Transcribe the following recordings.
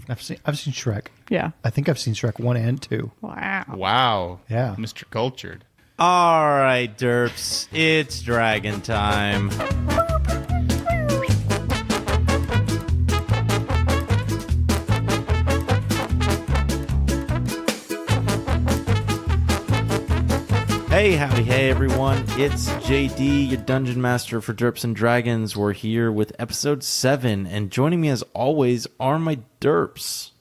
I've seen Shrek. Yeah. I think I've seen Shrek 1 and 2. Wow. Yeah. Mr. Cultured. All right, Derps, it's dragon time. Hey, howdy, hey, everyone. It's JD, your Dungeon Master for Derps and Dragons. We're here with episode 7, and joining me as always are my Derps.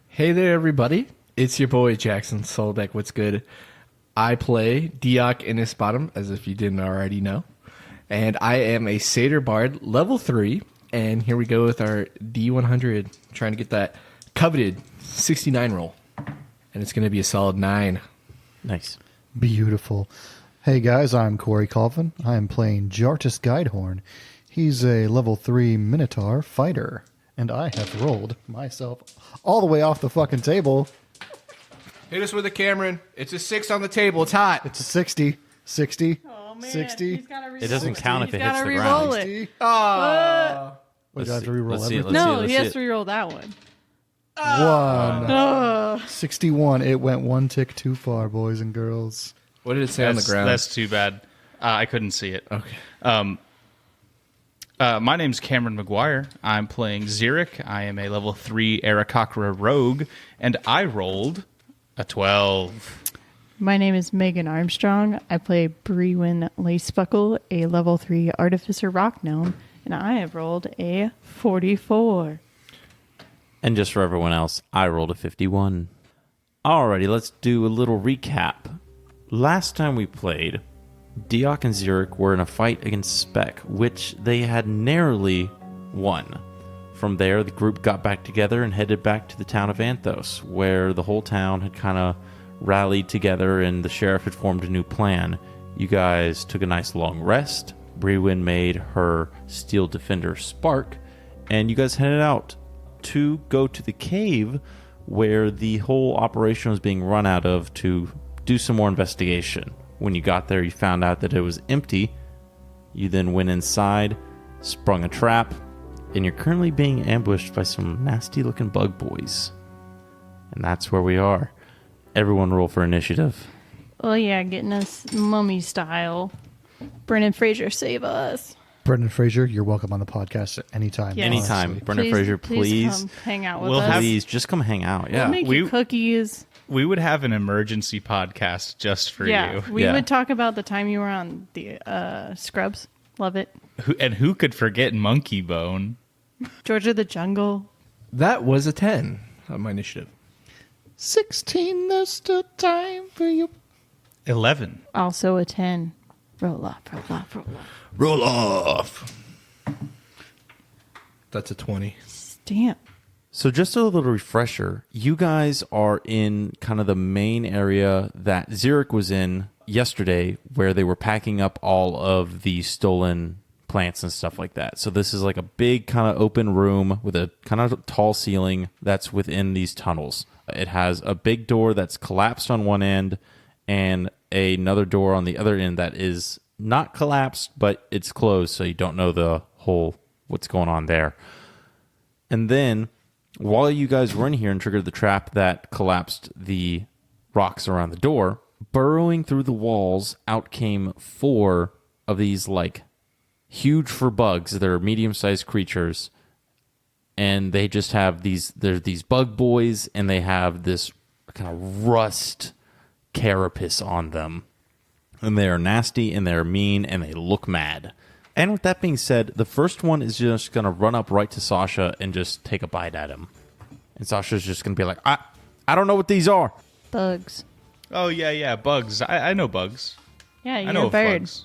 Hey there, everybody. It's your boy, Jackson Solbeck. What's good? I play Deok in this bottom, as if you didn't already know. And I am a Satyr Bard, level 3. And here we go with our D100, trying to get that coveted 69 roll. And it's going to be a solid 9. Nice. Beautiful. Hey guys, I'm Corey Colvin. I am playing Jartus Guidehorn. He's a level 3 Minotaur fighter. And I have rolled myself all the way off the fucking table. Hit us with a Cameron. It's a 6 on the table. It's hot. It's a 60. 60. Oh, man. 60. He's gotta It doesn't count if it hits the re-roll ground. it. Oh. What, do I have to re-roll Let's see it, everything? let's see it, No, let's he see has it. to re-roll that one. 1. 61. It went one tick too far, boys and girls. What did it say on the ground? That's too bad. I couldn't see it. Okay. My name's Cameron McGuire. I'm playing Xeric. I am a level 3 Aarakocra rogue, and I rolled a 12. My name is Megan Armstrong. I play Brewin Lacebuckle, a level 3 Artificer Rock Gnome, and I have rolled a 44. And just for everyone else, I rolled a 51. Alrighty, let's do a little recap. Last time we played, Deok and Xeric were in a fight against Spec, which they had narrowly won. From there, the group got back together and headed back to the town of Anthos, where the whole town had kind of rallied together and the sheriff had formed a new plan. You guys took a nice long rest. Brewin made her Steel Defender spark, and you guys headed out to go to the cave where the whole operation was being run out of to do some more investigation. When you got there, you found out that it was empty. You then went inside, sprung a trap, and you're currently being ambushed by some nasty-looking bug boys. And that's where we are. Everyone roll for initiative. Oh, yeah, getting us mummy style. Brendan Fraser, save us. Brendan Fraser, you're welcome on the podcast at any time. Yes. Anytime. honestly. Brendan Fraser, please. come hang out with We'll us. Please, just come hang out. Yeah. We'll make you cookies. We would have an emergency podcast just for Yeah, you. we Yeah. would talk about the time you were on the Scrubs. Love it. Who could forget Monkey Bone? Georgia the Jungle. That was a 10 on my initiative. 16, there's still time for you. 11. Also a 10. Roll up, roll up, roll up. Roll off. That's a 20. Damn. So just a little refresher, you guys are in kind of the main area that Xeric was in yesterday where they were packing up all of the stolen plants and stuff like that. So this is like a big kind of open room with a kind of tall ceiling that's within these tunnels. It has a big door that's collapsed on one end and another door on the other end that is not collapsed, but it's closed, so you don't know the whole what's going on there. And then while you guys were in here and triggered the trap that collapsed the rocks around the door, burrowing through the walls, out came 4 of these, like, huge for bugs. They're medium-sized creatures. And they just have they're these bug boys, and they have this kind of rust carapace on them. And they are nasty, and they're mean, and they look mad. And with that being said, the first one is just going to run up right to Sasha and just take a bite at him. And Sasha's just going to be like, I don't know what these are. Bugs. Oh, yeah, bugs. I know bugs. Yeah, I you're know a of bird. bugs.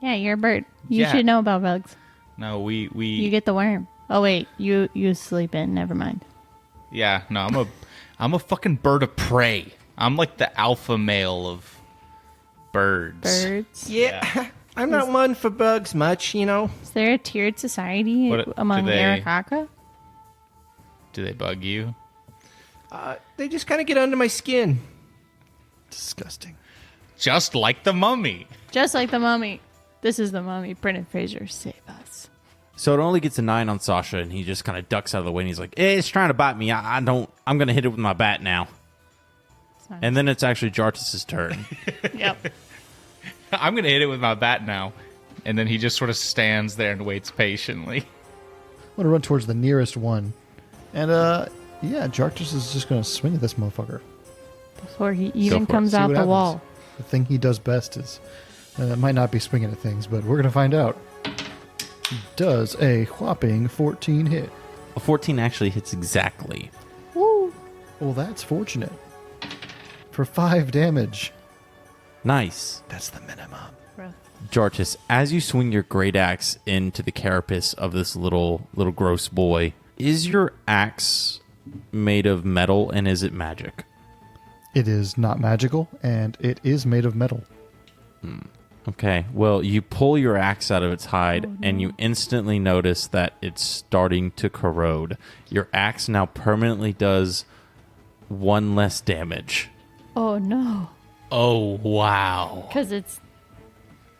Yeah, you're a bird. You Yeah. should know about bugs. No, we You get the worm. Oh, wait. You sleep in. Never mind. yeah, no, I'm a fucking bird of prey. I'm like the alpha male of birds. Birds. Yeah. I'm not one for bugs much, you know. Is there a tiered society What- among do they- Aarakocra? Do they bug you? They just kind of get under my skin. Disgusting. Just like the mummy. Just like the mummy. This is the mummy. Brendan Fraser, save us. So it only gets a 9 on Sasha, and he just kind of ducks out of the way, and he's like, it's trying to bite me. I'm going to hit it with my bat now. Nice. And then it's actually Jartis's turn. Yep. I'm going to hit it with my bat now. And then he just sort of stands there and waits patiently. I'm going to run towards the nearest one. And, yeah, Jartis is just going to swing at this motherfucker. Before he even for it. comes See out what the happens. wall. The thing he does best is, it might not be swinging at things, but we're going to find out. He does a whopping 14 hit. A 14 actually hits exactly. Woo. Well, that's fortunate. For 5 damage. Nice. That's the minimum. Rough. Jartis, as you swing your great axe into the carapace of this little gross boy, is your axe made of metal, and is it magic? It is not magical, and it is made of metal. Okay, well, you pull your axe out of its hide, and you instantly notice that it's starting to corrode. Your axe now permanently does 1 less damage. Oh, no. Oh, wow. Because it's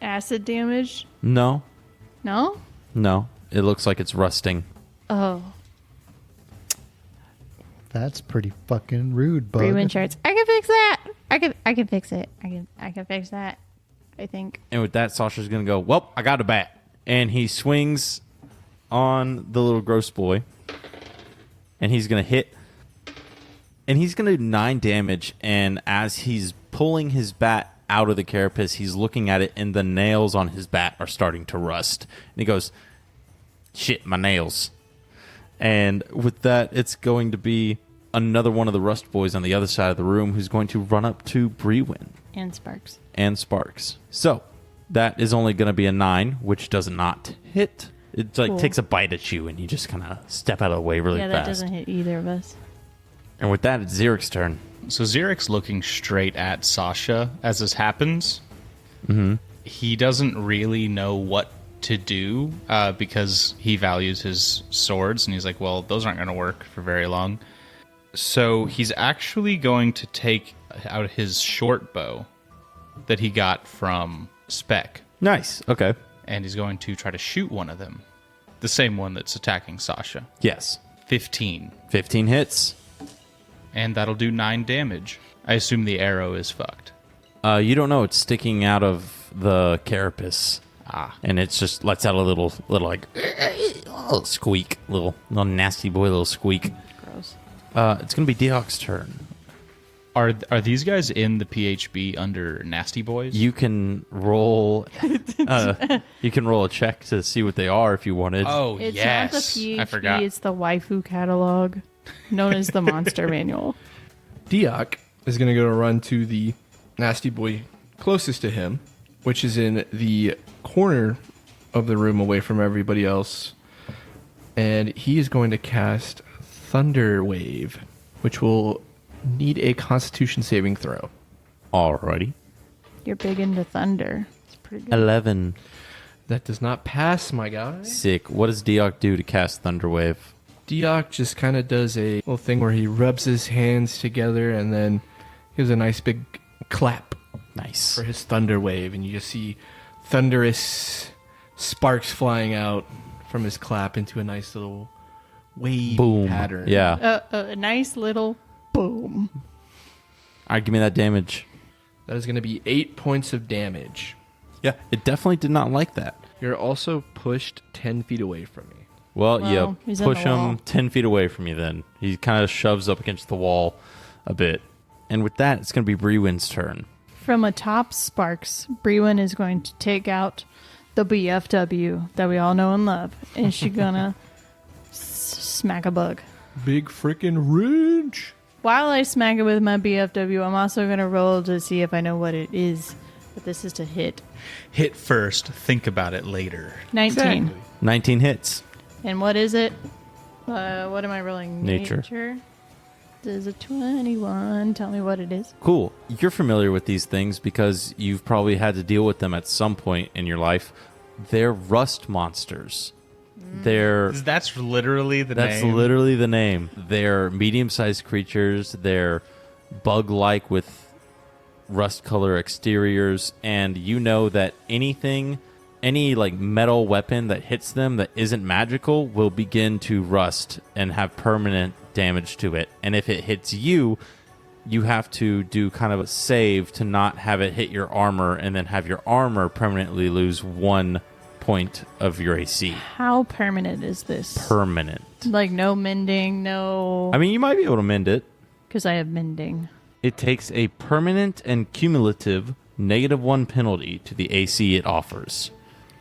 acid damage? No, No? it looks like it's rusting. Oh. That's pretty fucking rude, bug. Freeman charts. I can fix that. I can fix it. I can fix that. I think. And with that, Sasha's going to go, well, I got a bat. And he swings on the little gross boy. And he's going to hit. And he's going to do 9 damage. And as he's pulling his bat out of the carapace, he's looking at it, and the nails on his bat are starting to rust. And he goes, shit, my nails. And with that, it's going to be another one of the Rust Boys on the other side of the room who's going to run up to Brewin And Sparks. and Sparks. So that is only going to be a 9, which does not hit. It like Cool. takes a bite at you, and you just kind of step out of the way really Yeah, that fast. doesn't hit either of us. And with that, it's Zirik's turn. So Zirik's looking straight at Sasha as this happens. Mm-hmm. He doesn't really know what to do because he values his swords, and he's like, well, those aren't going to work for very long. So he's actually going to take out his short bow that he got from Spec, Nice. Okay. and he's going to try to shoot one of them. The same one that's attacking Sasha. Yes. 15. 15 hits. And that'll do 9 damage. I assume the arrow is fucked. You don't know. It's sticking out of the carapace. And it's just lets out a little like little squeak, little nasty boy, little squeak. Gross. It's gonna be Deok's turn. Are these guys in the PHB under Nasty Boys? You can roll. You can roll a check to see what they are if you wanted. Oh, It's yes. not the PHB, I forgot. it's the waifu catalog, known as the Monster Manual. Deok is going to go run to the nasty boy closest to him, which is in the corner of the room away from everybody else. And he is going to cast Thunder Wave, which will need a Constitution saving throw. Alrighty. You're big into thunder. It's pretty good. 11. That does not pass, my guy. Sick. What does Deok do to cast Thunderwave? Deok just kind of does a little thing where he rubs his hands together and then gives a nice big clap Nice. for his thunder wave, and you just see thunderous sparks flying out from his clap into a nice little wave Boom. pattern. Yeah. A nice little boom. Alright, give me that damage. That is going to be 8 points of damage. Yeah. It definitely did not like that. You're also pushed 10 feet away from me. Well, Well, yeah. he's in Push the him wall. 10 feet away from you then. He kind of shoves up against the wall a bit. And with that, it's going to be Brewin's turn. From atop Sparks, Brewin is going to take out the BFW that we all know and love. And she's gonna smack a bug. Big freaking wrench. While I smack it with my BFW, I'm also gonna roll to see if I know what it is. But this is to hit. Hit first, think about it later. 19. 19 hits. And what is it? What am I rolling? Nature. Does a 21 tell me what it is? Cool. You're familiar with these things because you've probably had to deal with them at some point in your life. They're rust monsters. That's literally the That's name. literally the name. They're medium-sized creatures. They're bug-like with rust color exteriors, and you know that anything any like metal weapon that hits them that isn't magical will begin to rust and have permanent damage to it. And if it hits you, you have to do kind of a save to not have it hit your armor and then have your armor permanently lose 1 point of your AC. How permanent is this? Permanent. Like no mending, no... I mean, you might be able to mend it. Because I have mending. It takes a permanent and cumulative -1 penalty to the AC it offers.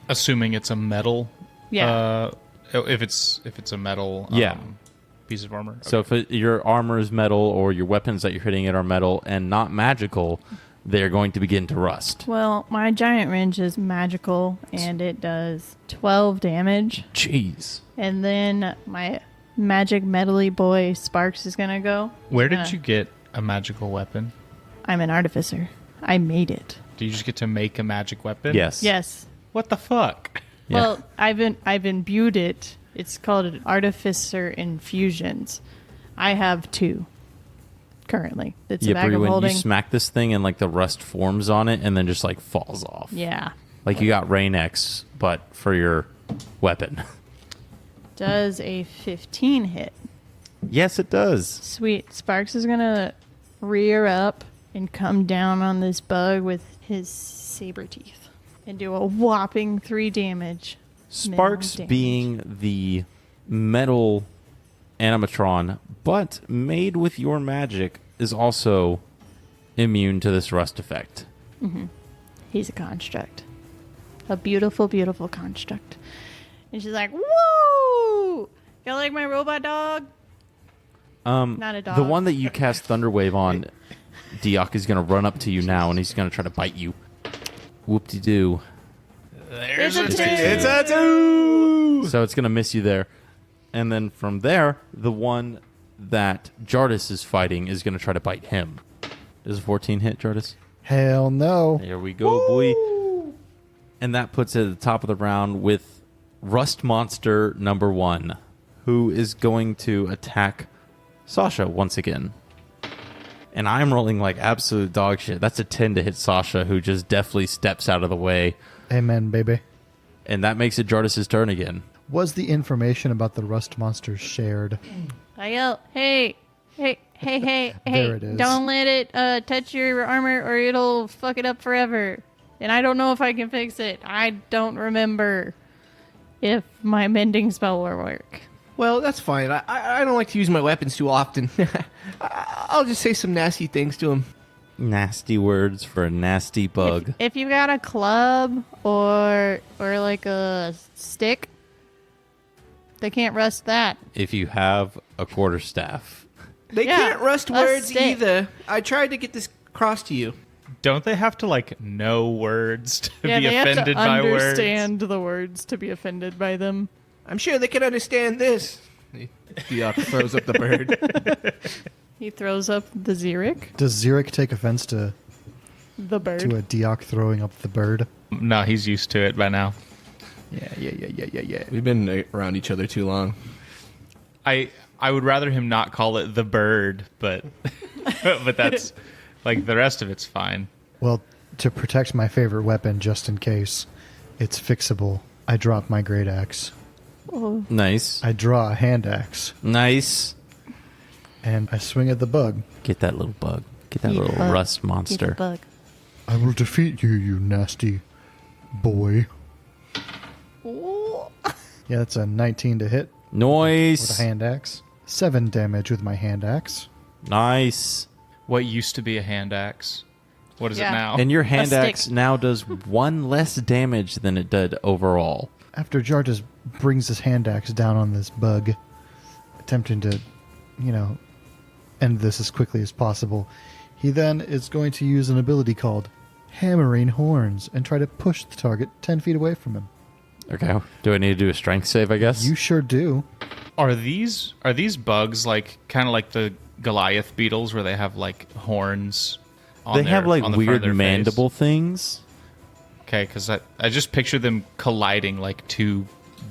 Assuming it's a metal. Yeah. If it's a metal. Yeah. Piece of armor. So if your armor is metal or your weapons that you're hitting it are metal and not magical, they're going to begin to rust. Well, my giant wrench is magical, and it does 12 damage. Jeez. And then my magic metally boy Sparks is going to go. Where did you get a magical weapon? I'm an artificer. I made it. Do you just get to make a magic weapon? Yes. Yes. What the fuck? Yeah. Well, I've imbued it. It's called an Artificer Infusions. I have 2 currently. It's a Yeah, bag Brie, of when holding. you smack this thing and like the rust forms on it and then just like falls off. Yeah. Like you got Rain X, but for your weapon. Does a 15 hit. Yes, it does. Sweet. Sparks is going to rear up and come down on this bug with his saber teeth and do a whopping 3 damage. Sparks Minimum damage. being the metal animatron, but made with your magic, is also immune to this rust effect. He's a construct. A beautiful, beautiful construct. And she's like, woo! Y'all like my robot dog? Not a dog. The one that you cast Thunderwave on, Deok, is going to run up to you now, and he's going to try to bite you. Whoop-de-doo. It's a 2! It's a 2! So it's going to miss you there. And then from there, the one that Jardis is fighting is going to try to bite him. Does a 14 hit, Jardis? Hell no. There we go, boy. And that puts it at the top of the round with Rust Monster number 1, who is going to attack Sasha once again. And I'm rolling like absolute dog shit. That's a 10 to hit Sasha, who just deftly steps out of the way. Amen, baby. And that makes it Jardis' turn again. Was the information about the rust monsters shared? I yell, hey, There it is. don't let it touch your armor or it'll fuck it up forever. And I don't know if I can fix it. I don't remember if my mending spell will work. Well, that's fine. I don't like to use my weapons too often. I'll just say some nasty things to him. Nasty words for a nasty bug. If you got a club or like a stick, they can't rust that. If you have a quarterstaff. They Yeah, can't rust a words stick. either. I tried to get this across to you. Don't they have to like know words to Yeah, be they have offended to by words? understand the words to be offended by them. I'm sure they can understand this. Deok throws up the bird. He throws up the Xeric, Does Xeric take offense to the bird. a Deok throwing up the bird? No, he's used to it by now. Yeah. We've been around each other too long. I would rather him not call it the bird, but but that's like the rest of it's fine. Well, to protect my favorite weapon, just in case it's fixable, I drop my great axe. Oh, Nice. I draw a hand axe, Nice. and I swing at the bug. Get that little bug. Get that Eat little bug. rust get a monster. bug. I will defeat you, you nasty boy. Ooh. Yeah, that's a 19 to hit with Nice. a hand axe. 7 damage with my hand axe. Nice. What used to be a hand axe? What is Yeah. it now? And your hand stick. axe now does 1 less damage than it did overall. After Jartis brings his hand axe down on this bug, attempting to, end this as quickly as possible, he then is going to use an ability called Hammering Horns and try to push the target 10 feet away from him. Okay. Do I need to do a strength save, I guess? You sure do. Are these bugs like kind of like the Goliath beetles where they have like horns? They have like on the front of weird their mandible face? things. Okay, because I just picture them colliding like two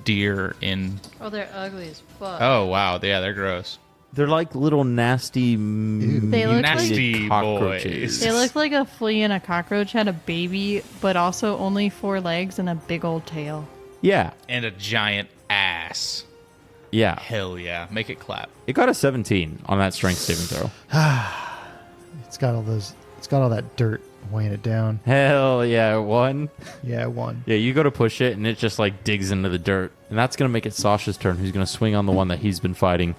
deer in. Oh, they're ugly as fuck. Oh wow, yeah, they're gross. They're like little nasty, They look Nasty cockroaches. boys. They look like a flea and a cockroach had a baby, but also only 4 legs and a big old tail. Yeah, And a giant ass. yeah. Hell yeah. Make it clap. It got a 17 on that strength saving throw. It's got all that dirt weighing it down. Hell yeah, 1. Yeah, 1. Yeah, you go to push it, and it just like digs into the dirt, and that's gonna make it Sasha's turn. Who's gonna swing on the one that he's been fighting,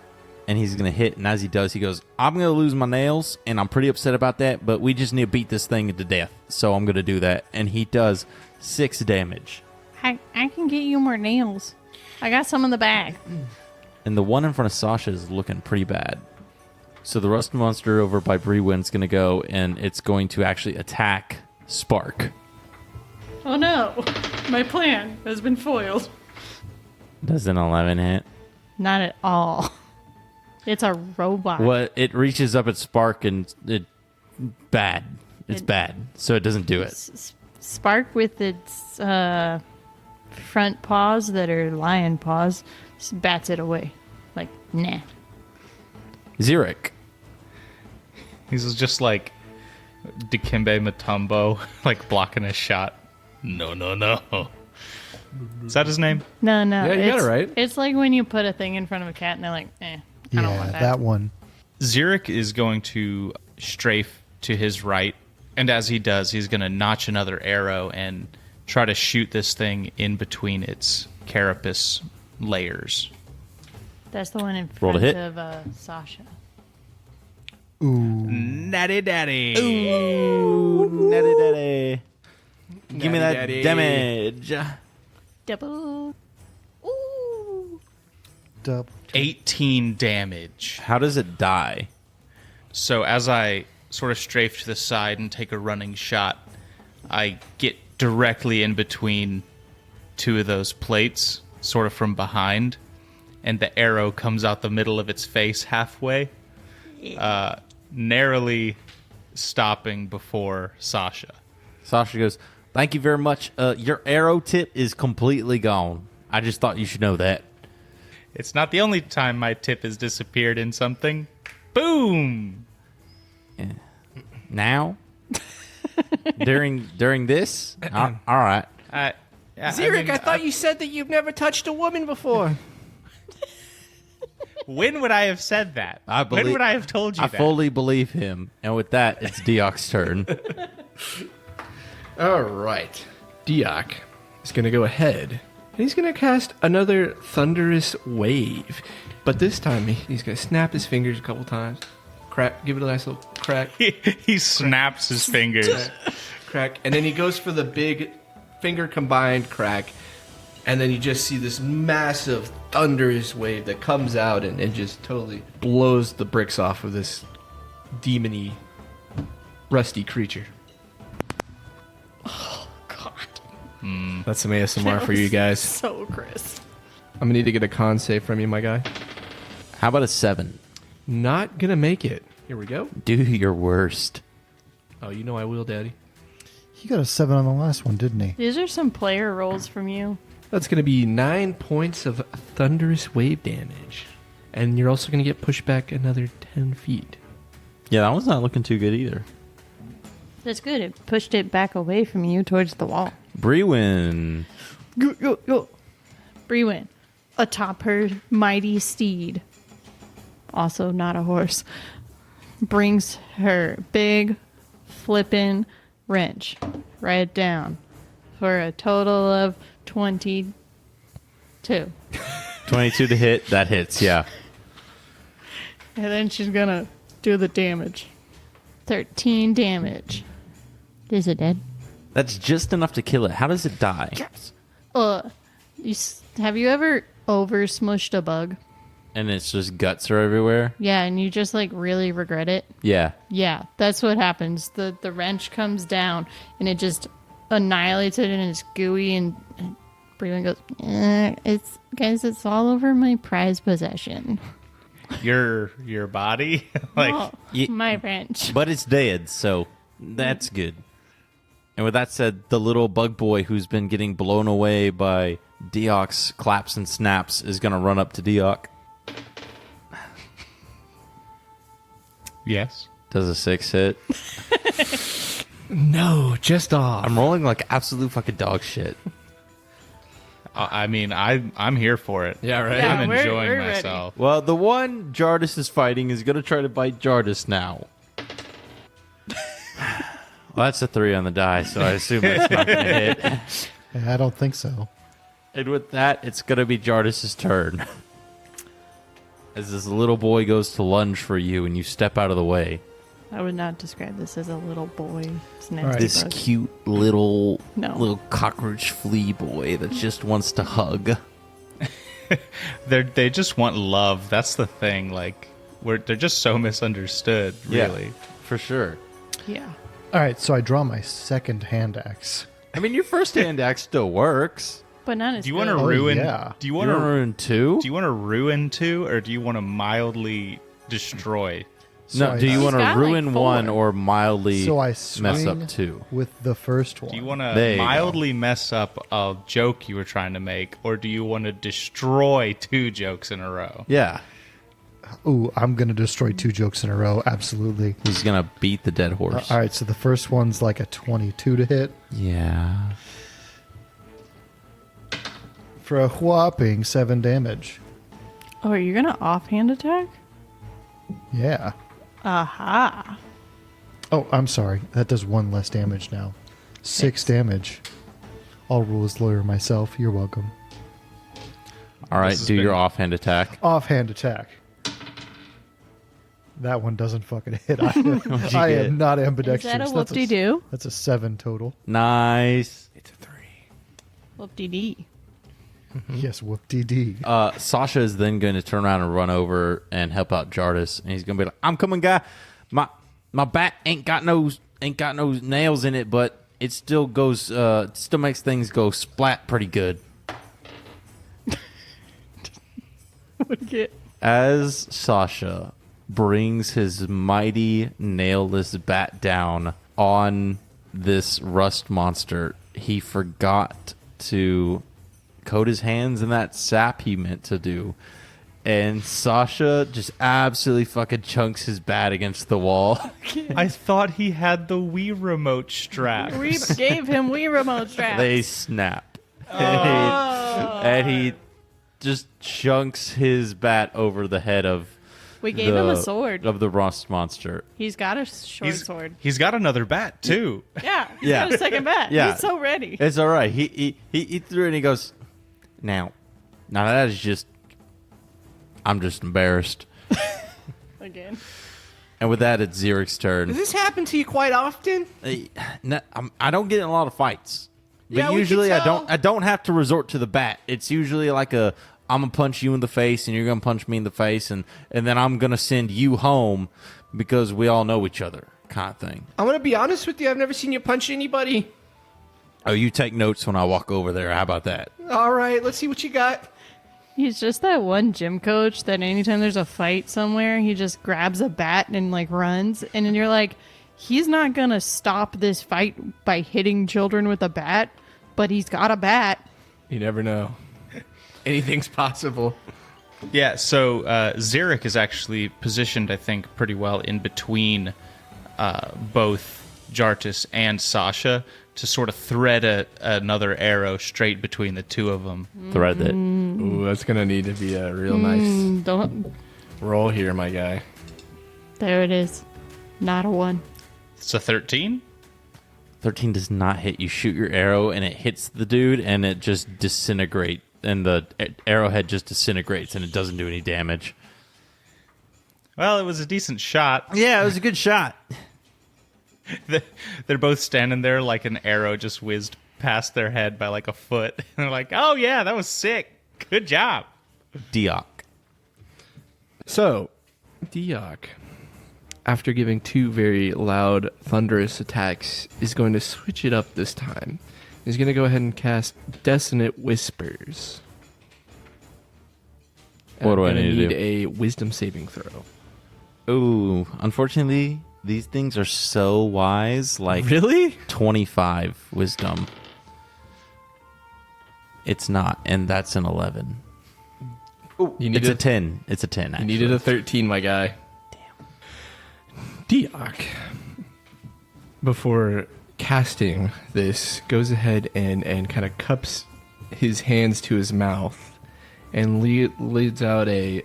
and he's gonna hit. And as he does, he goes, "I'm gonna lose my nails, and I'm pretty upset about that. But we just need to beat this thing to death, so I'm gonna do that." And he does 6 damage. I can get you more nails. I got some in the bag. And the one in front of Sasha is looking pretty bad. So the rust monster over by Breewin's going to go, and it's going to actually attack Spark. Oh no, my plan has been foiled. Does an 11 hit? Not at all. It's a robot. Well, it reaches up at Spark, and it's bad. It's bad. So it doesn't do it. Spark with its front paws that are lion paws just bats it away. Like, nah. Xeric. He's just like Dikembe Mutombo, like blocking a shot. No. Is that his name? No. Yeah, you got it right. It's like when you put a thing in front of a cat and they're like, I don't want Yeah, that. that one. Xeric is going to strafe to his right, and as he does, he's going to notch another arrow and try to shoot this thing in between its carapace layers. That's the one in Roll to front hit. of Sasha. Natty daddy. Natty daddy. Give me that Natty daddy. damage. Double. Ooh. Double. 18 damage. How does it die? So as I sort of strafe to the side and take a running shot, I get directly in between 2 of those plates, sort of from behind, and the arrow comes out the middle of its face halfway, narrowly stopping before Sasha. Sasha goes, "Thank you very much. Your arrow tip is completely gone. I just thought you should know that." It's not the only time my tip has disappeared in something. Boom! Now? during this? All right. Xeric, I thought you said that you've never touched a woman before. When would I have said that? When would I have told you I that? fully believe him. And with that, it's Deok's turn. All right. Deok is going to go ahead. And he's going to cast another Thunderous Wave. But this time, he's going to snap his fingers a couple times. Crack. Give it a nice little crack. He snaps his fingers. Crack. And then he goes for the big finger combined crack. And then you just see this massive thunderous wave that comes out and just totally blows the bricks off of this demony, rusty creature. Oh, God. That's some ASMR for you guys. So crisp. I'm going to need to get a con save from you, my guy. How about a 7? Not going to make it. Here we go. Do your worst. Oh, you know I will, Daddy. He got a 7 on the last one, didn't he? These are some player rolls from you. That's going to be 9 points of thunderous wave damage. And you're also going to get pushed back another 10 feet. Yeah, that one's not looking too good either. That's good. It pushed it back away from you towards the wall. Brewin. Go. Brewin, atop her mighty steed, also not a horse, brings her big flippin' wrench right down for a total of 22. 22 to hit. That hits, yeah. And then she's gonna do the damage. 13 damage. Is it dead? That's just enough to kill it. How does it die? Have you ever over smushed a bug? And it's just guts are everywhere? Yeah, and you just like really regret it. Yeah. Yeah, that's what happens. The wrench comes down and it just annihilates it and it's gooey and Breland goes, it's all over my prized possession. Your body? Like, Oh, my wrench. But it's dead, so that's good. And with that said, the little bug boy who's been getting blown away by Deok's claps and snaps is going to run up to Deok. Yes. Does a 6 hit? No, just off. I'm rolling like absolute fucking dog shit. I mean, I'm here for it. Yeah, right. Yeah, I'm we're enjoying ready. myself. Well, the one Jardis is fighting is going to try to bite Jardis now. Well, that's a 3 on the die, so I assume it's not going to hit. Yeah, I don't think so. And with that, it's going to be Jardis' turn. As this little boy goes to lunge for you, and you step out of the way. I would not describe this as a little boy. It's nasty. Right. This bug. cute little No. cockroach flea boy that just wants to hug. They just want love. That's the thing. Like, they're just so misunderstood. Really. Yeah, for sure. Yeah. All right, so I draw my second hand axe. I mean, your first hand axe still works. But not as Do you want to good. Oh, ruin? yeah. Do you You want want to to? ruin 2? Do you want to ruin 2, or do you want to mildly destroy? So No, I- do you He's want to got, like, ruin 1 4. or mildly So I mess swing up 2? with the first one. Do you want There to you mildly mess up a joke you were trying to make, or do you want to destroy 2 jokes in a row? Yeah. Ooh, I'm going to destroy 2 jokes in a row. Absolutely. He's going to beat the dead horse. All right, so the first one's like a 22 to hit Yeah. for a whopping 7 damage. Oh, are you gonna offhand attack? Yeah. Aha. Oh, I'm sorry. That does 1 less damage now. 6 damage. I'll rule as lawyer myself. You're welcome. All right, This has do your been- offhand attack. Offhand attack. That one doesn't fucking hit. I get? am not ambidextrous. Is that a That's whoop-de-doo? That's a 7 total. Nice. It's a 3. Whoop-de-dee. Yes, whoop-dee-dee. Sasha is then going to turn around and run over and help out Jardis, and he's going to be like, "I'm coming, guy. My bat ain't got no nails in it, but it still goes. Still makes things go splat pretty good." As Sasha brings his mighty nailless bat down on this rust monster, he forgot to coat his hands in that sap he meant to do. And Sasha just absolutely fucking chunks his bat against the wall. I thought he had the Wii remote strap. We gave him Wii remote straps. They snap. And he just chunks his bat over the head of We gave him a sword. of the rust monster. He's got a short sword. He's got another bat too. Yeah. He's Yeah. got a second bat. Yeah. He's so ready. It's all right. He threw it and he goes, now that is just, I'm just embarrassed. Again. And with that, it's Zerik's Does turn. this happen to you quite often? I don't get in a lot of fights, but Yeah, we can usually tell. I don't have to resort to the bat. It's usually like I'm gonna punch you in the face and you're gonna punch me in the face, and then I'm gonna send you home because we all know each other, kind of thing. I'm going to be honest with you. I've never seen you punch anybody. Oh, you take notes when I walk over there. How about that? All right, let's see what you got. He's just that one gym coach that anytime there's a fight somewhere, he just grabs a bat and like runs. And then you're like, he's not going to stop this fight by hitting children with a bat, but he's got a bat. You never know. Anything's possible. Yeah, so Xeric is actually positioned, I think, pretty well in between both Jartis and Sasha to sort of thread another arrow straight between the two of them. Thread it. Ooh, that's going to need to be a real nice Don't. roll here, my guy. There it is. Not a 1. It's a 13? 13 does not hit. You shoot your arrow and it hits the dude and it just disintegrates. And the arrowhead just disintegrates and it doesn't do any damage. Well, it was a decent shot. Yeah, it was a good shot. They're both standing there like an arrow just whizzed past their head by like a foot. And they're like, oh yeah, that was sick. Good job. Deok. So, Deok, after giving 2 very loud, thunderous attacks, is going to switch it up this time. He's going to go ahead and cast Dissonant Whispers. What do I I'm gonna need to do? a Wisdom saving throw. Ooh, unfortunately, these things are so wise. Like Really? 25 wisdom. It's not, and that's an 11. You It's a 10. It's a 10. You Actually. needed a 13, my guy. Damn. Deok, before casting this, goes ahead and kind of cups his hands to his mouth and leads out a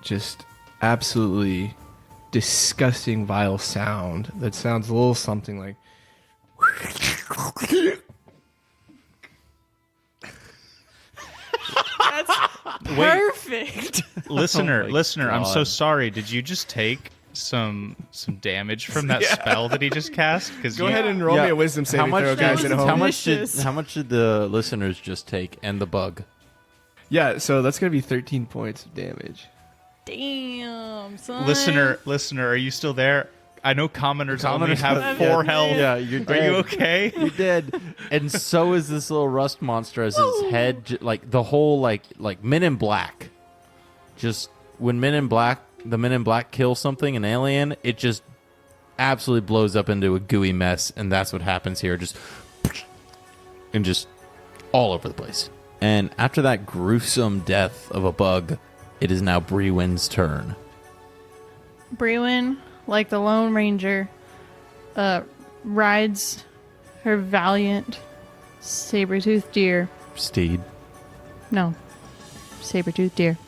just absolutely disgusting, vile sound that sounds a little something like. Perfect. Listener, Oh my listener, I'm so God. sorry. Did you just take some damage from that spell that he just cast? Because Go ahead and roll me a wisdom saving throw, guys at home. How much did the listeners just take and the bug? Yeah, so that's going to be 13 points of damage. Damn, son. Listener, are you still there? I know commoners only Commoners have have- 4 yeah, health. yeah, you're Are dead. you okay? You're dead. And so is this little rust monster as his head, like the whole, like Men in Black. Just when the Men in Black kill something, an alien, it just absolutely blows up into a gooey mess, and that's what happens here. Just all over the place. And after that gruesome death of a bug, it is now Brewin's turn. Brewin, like the Lone Ranger, rides her valiant saber-toothed deer. Steed. No, saber-toothed deer.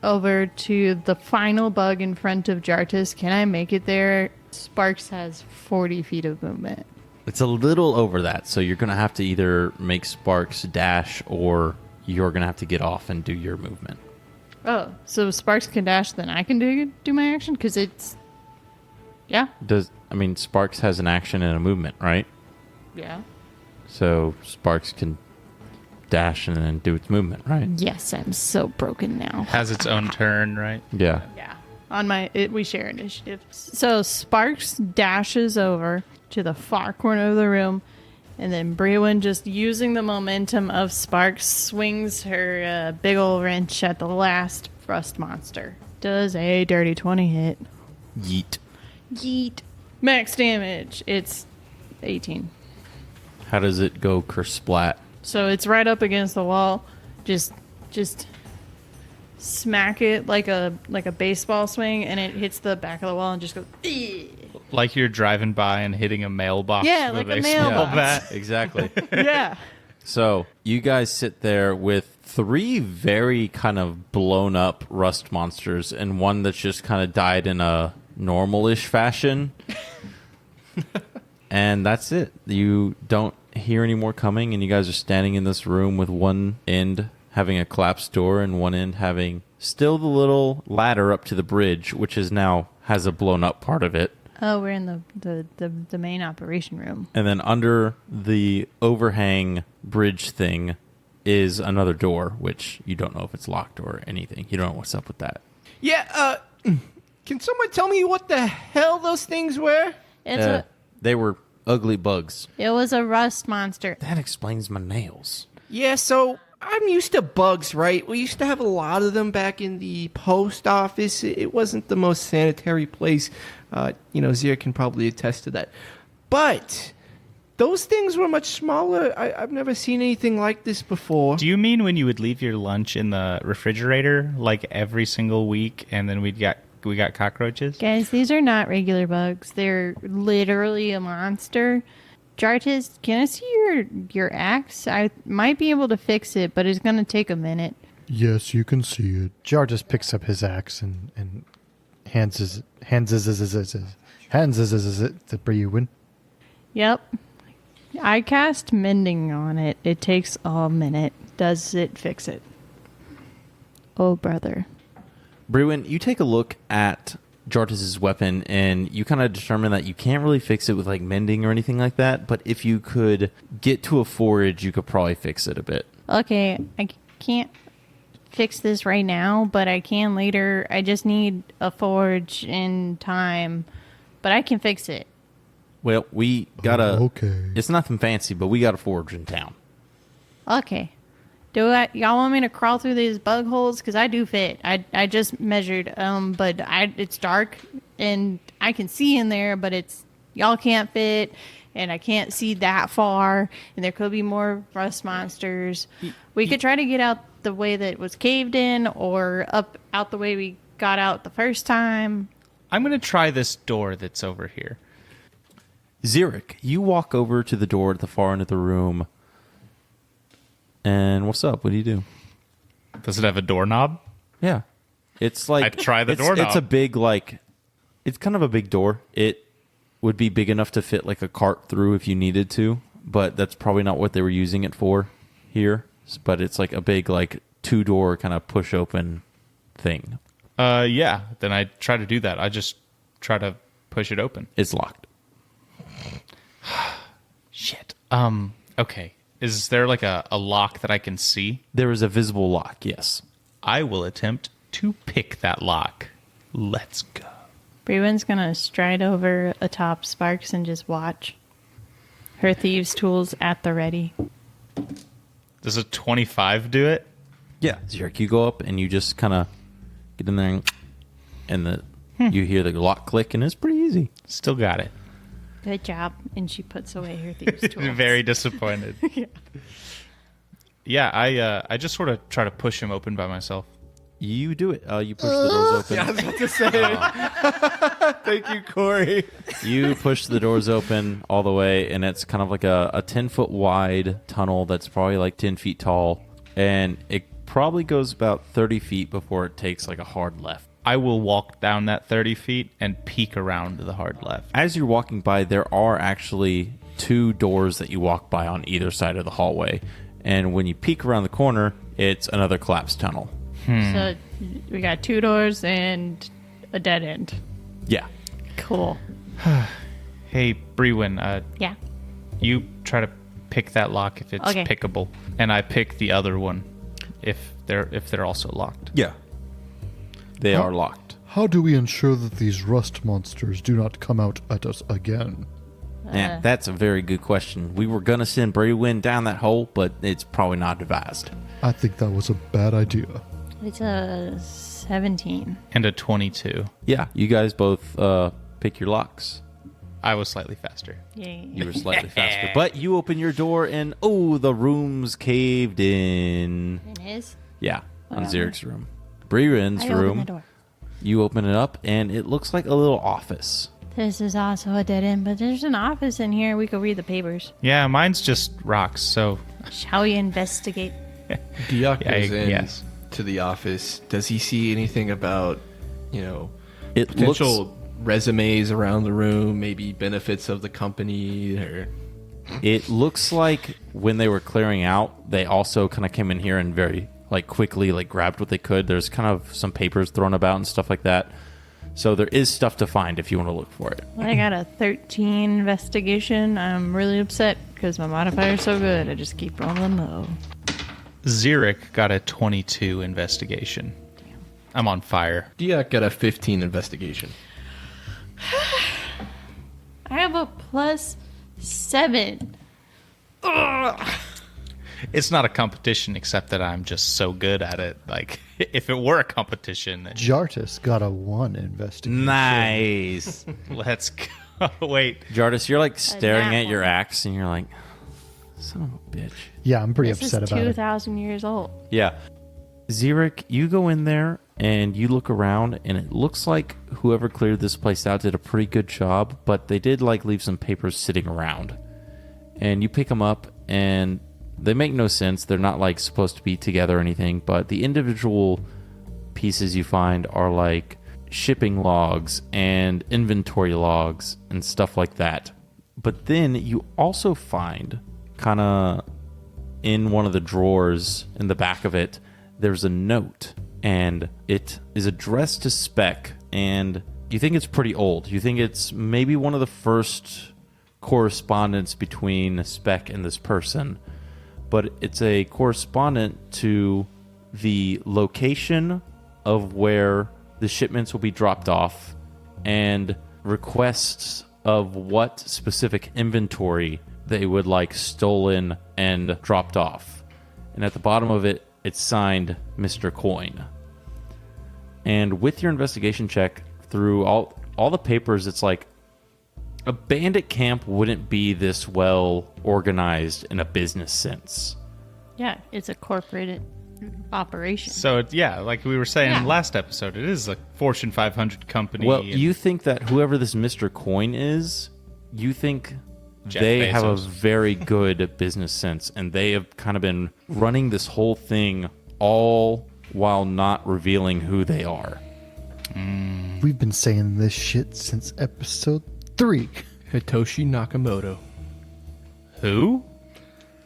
Over to the final bug in front of Jartis. Can I make it there? Sparks has 40 feet of movement. It's a little over that, so you're going to have to either make Sparks dash or you're going to have to get off and do your movement. Oh, so Sparks can dash, then I can do my action? Because it's... Yeah? Sparks has an action and a movement, right? Yeah. So Sparks can dash and then do its movement, right? Yes, I'm so broken now. Has its own turn, right? Yeah. Yeah. We share initiative. So Sparks dashes over to the far corner of the room, and then Brewin, just using the momentum of Sparks, swings her big ol' wrench at the last rust monster. Does a dirty 20 hit. Yeet. Yeet. Max damage. It's 18. How does it go kersplat? So it's right up against the wall. Just smack it like a baseball swing, and it hits the back of the wall and just goes. "Eeh." Like you're driving by and hitting a mailbox. Yeah, with like a baseball mailbox. bat. Exactly. Yeah. So you guys sit there with 3 very kind of blown up rust monsters and one that's just kind of died in a normal-ish fashion. And that's it. You don't hear any more coming, and you guys are standing in this room with one end having a collapsed door and one end having still the little ladder up to the bridge, which is now has a blown up part of it. Oh, we're in the main operation room. And then under the overhang bridge thing is another door, which you don't know if it's locked or anything. You don't know what's up with that. Yeah, can someone tell me what the hell those things were? They were ugly bugs. It was a rust monster. That explains my nails. Yeah, so I'm used to bugs, right? We used to have a lot of them back in the post office. It wasn't the most sanitary place. Zia can probably attest to that. But those things were much smaller. I've never seen anything like this before. Do you mean when you would leave your lunch in the refrigerator like every single week, and then we got cockroaches? Guys, these are not regular bugs. They're literally a monster. Jartis, can I see your axe? I might be able to fix it, but it's going to take a minute. Yes, you can see it. Jar just picks up his axe and hands it to Brewin. Yep. I cast mending on it. It takes a minute. Does it fix it? Oh, brother. Brewin, you take a look at Jartis's weapon, and you kind of determine that you can't really fix it with like mending or anything like that, but if you could get to a forge, you could probably fix it a bit. Okay, I can't fix this right now, but I can later. I just need a forge in time, but I can fix it. Well, we got a... Okay. It's nothing fancy, but we got a forge in town. Okay. Y'all want me to crawl through these bug holes? Because I do fit. I just measured, but it's dark, and I can see in there, but y'all can't fit, and I can't see that far, and there could be more rust monsters. We could try to get out the way that was caved in, or out the way we got out the first time. I'm going to try this door that's over here. Xeric, you walk over to the door at the far end of the room. And what's up? What do you do? Does it have a doorknob? Yeah. It's like... I try the it's doorknob. a big, like... It's kind of a big door. It would be big enough to fit like a cart through if you needed to, but that's probably not what they were using it for here. But it's like a big, like, 2-door kind of push open thing. Yeah. Then I try to do that. I just try to push it open. It's locked. Shit. Okay. Is there like a lock that I can see? There is a visible lock, yes. I will attempt to pick that lock. Let's go. Brewin's gonna stride over atop Sparks and just watch. Her thieves' tools at the ready. Does a 25 do it? Yeah. Xeric, you go up and you just kind of get in there and you hear the lock click, and it's pretty easy. Still got it. Good job. And she puts away her thieves' tools. Very disappointed. Yeah, I just sort of try to push him open by myself. You do it. You push the doors open. Yeah, I was about to say. Thank you, Corey. You push the doors open all the way, and it's kind of like a 10-foot wide tunnel that's probably like 10 feet tall. And it probably goes about 30 feet before it takes like a hard left. I will walk down that 30 feet and peek around to the hard left. As you're walking by, there are actually 2 doors that you walk by on either side of the hallway. And when you peek around the corner, it's another collapsed tunnel. So we got 2 doors and a dead end. Yeah. Cool. Hey, Brewin, Yeah. you try to pick that lock if it's Okay. pickable, and I pick the other one if they're also locked. Yeah. They are locked. How do we ensure that these rust monsters do not come out at us again? Yeah, that's a very good question. We were going to send Braywin down that hole, but it's probably not advised. I think that was a bad idea. It's a 17. And a 22. Yeah, you guys both pick your locks. I was slightly faster. Yay. You were slightly faster. But you open your door and, the room's caved in. In his? Yeah, on Whatever. Xeric's room. Brewin's I open room. the door. You open it up, and it looks like a little office. This is also a dead end, but there's an office in here. We could read the papers. Yeah, mine's just rocks, so Shall we investigate? Deok Yeah, goes in yes. to the office. Does he see anything about, It potential resumes around the room, maybe benefits of the company? Or It looks like when they were clearing out, they also kind of came in here and very quickly grabbed what they could. There's kind of some papers thrown about and stuff like that. So there is stuff to find if you want to look for it. Well, I got a 13 investigation. I'm really upset because my modifier's so good. I just keep rolling low. Xeric got a 22 investigation. I'm on fire. Deok got a 15 investigation. I have a +7. Ugh. It's not a competition, except that I'm just so good at it. Like, if it were a competition, then Jartis got a 1 investigation. Nice. let's go. Wait. Jardis, you're staring nat at your one. axe and you're like, son of a bitch. Yeah, I'm pretty This upset is about it. 2,000 years old. Yeah. Xeric, you go in there and you look around, and it looks like whoever cleared this place out did a pretty good job, but they did leave some papers sitting around. And you pick them up, and they make no sense. They're not supposed to be together or anything, but the individual pieces you find are shipping logs and inventory logs and stuff like that. But then you also find kind of in one of the drawers in the back of it, there's a note, and it is addressed to Spec, and you think it's pretty old. You think it's maybe one of the first correspondence between Spec and this person, but it's a correspondent to the location of where the shipments will be dropped off and requests of what specific inventory they would stolen and dropped off. And at the bottom of it, it's signed Mr. Coin. And with your investigation check through all the papers, it's a bandit camp wouldn't be this well organized in a business sense. Yeah, it's a corporate operation. So, like we were saying Yeah. last episode, it is a Fortune 500 company. Well, and you think that whoever this Mr. Coin is, you think Jeff they have a Bezos. very good business sense, and they have kind of been running this whole thing all while not revealing who they are. We've been saying this shit since episode 3. Hitoshi Nakamoto, Who?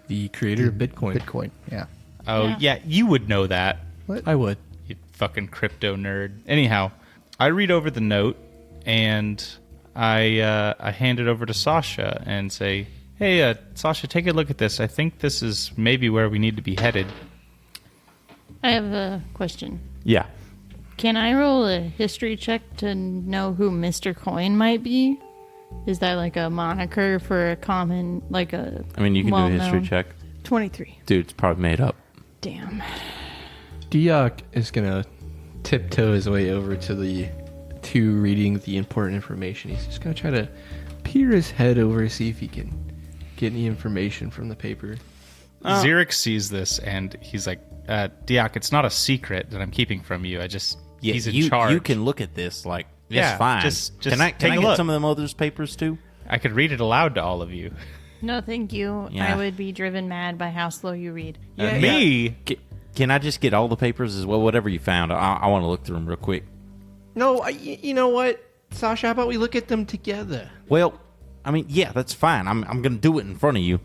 the creator of Bitcoin. Bitcoin, yeah. Oh, yeah, you would know that. I would. You fucking crypto nerd. Anyhow, I read over the note and I hand it over to Sasha and say, "Hey, Sasha, take a look at this. I think this is maybe where we need to be headed." I have a question. Yeah. Can I roll a history check to know who Mr. Coin might be? Is that like a moniker for a common, like a I mean, you can do a history well-known- check. 23. Dude, it's probably made up. Damn. Deok is gonna tiptoe his way over to reading the important information. He's just gonna try to peer his head over, see if he can get any information from the paper. Xeric sees this and he's like, Deok, it's not a secret that I'm keeping from you. He's in charge. You can look at this like, it's Yeah, fine. just can I take a get look. some of them others papers too? I could read it aloud to all of you. No, thank you. Yeah. I would be driven mad by how slow you read. Me? Can I just get all the papers as well? Whatever you found, I want to look through them real quick. No, you know what, Sasha? How about we look at them together? Well, I mean, yeah, that's fine. I'm going to do it in front of you.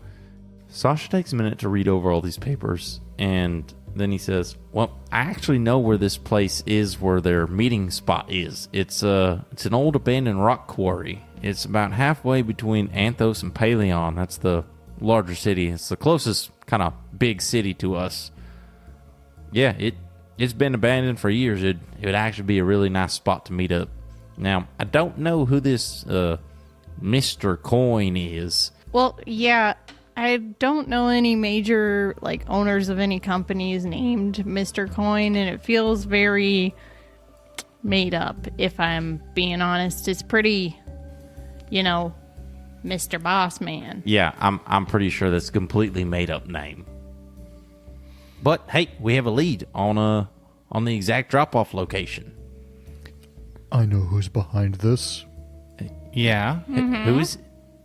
Sasha takes a minute to read over all these papers, and then he says, "Well, I actually know where this place is, where their meeting spot is. It's an old abandoned rock quarry. It's about halfway between Anthos and Paleon. That's the larger city. It's the closest kind of big city to us. Yeah, it's been abandoned for years. It would actually be a really nice spot to meet up. Now, I don't know who this Mr. Coin is. Well, yeah, I don't know any major like owners of any companies named Mr. Coin, and it feels very made up. If I'm being honest, it's pretty, Mr. Boss Man. Yeah, I'm pretty sure that's a completely made up name. But hey, we have a lead on the exact drop off location. I know who's behind this. Yeah. Who is?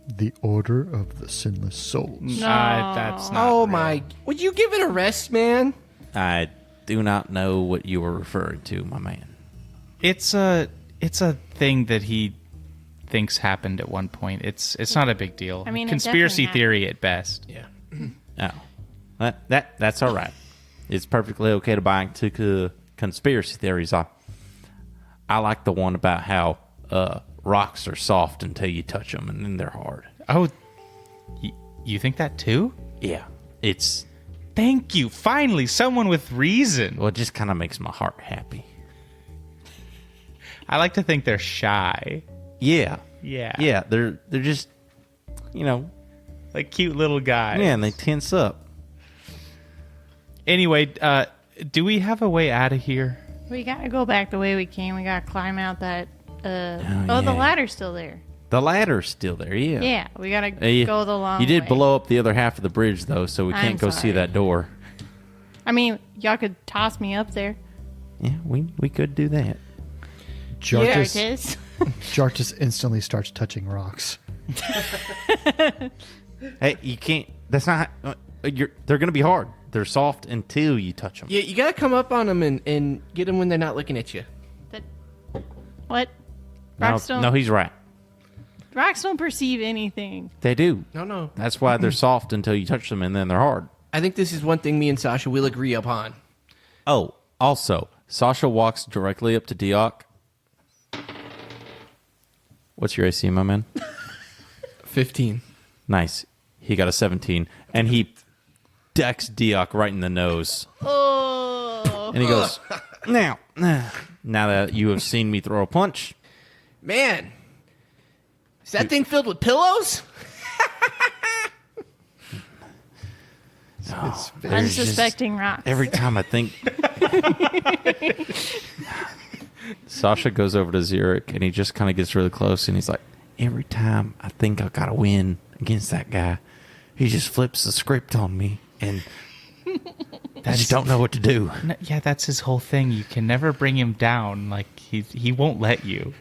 The Order of the Sinless Souls. No. That's not Oh real. my! Would you give it a rest, man? I do not know what you were referring to, my man. It's a thing that he thinks happened at one point. It's not a big deal. I mean, it conspiracy definitely theory at best. Yeah. Oh, that's all right. It's perfectly okay to buy into conspiracy theories. I like the one about how rocks are soft until you touch them, and then they're hard. Oh, you think that too? Yeah, it's Thank you. Finally, someone with reason. well, it just kind of makes my heart happy. I like to think they're shy. Yeah, Yeah. They're just, Like cute little guys. yeah, and they tense up. Anyway, do we have a way out of here? We gotta go back the way we came. We gotta climb out that. The yeah. ladder's still there. The ladder's still there. Yeah. Yeah, we gotta You- go the long You did way. blow up the other half of the bridge, though, so we I'm can't go see sorry. that door. I mean, y'all could toss me up there. Yeah, we could do that. Jartis, There it is. Jartis instantly starts touching rocks. Hey, you can't. That's not. They're gonna be hard. They're soft until you touch them. Yeah, you gotta come up on them and get them when they're not looking at you. What? No, Rocks don't. no, he's right. Rocks don't perceive anything. They do. No. That's why they're soft until you touch them, and then they're hard. I think this is one thing me and Sasha will agree upon. Oh, also, Sasha walks directly up to Deok. What's your AC, my man? 15. Nice. He got a 17, and he decks Deok right in the nose. Oh. And he goes, now that you have seen me throw a punch, Man, is that thing filled with pillows? It's very- there's just- Unsuspecting rocks. every time I think... Sasha goes over to Xeric, and he just kind of gets really close, and he's like, every time I think I got to win against that guy, he just flips the script on me, and just don't know what to do. Yeah, that's his whole thing. You can never bring him down. Like, he won't let you.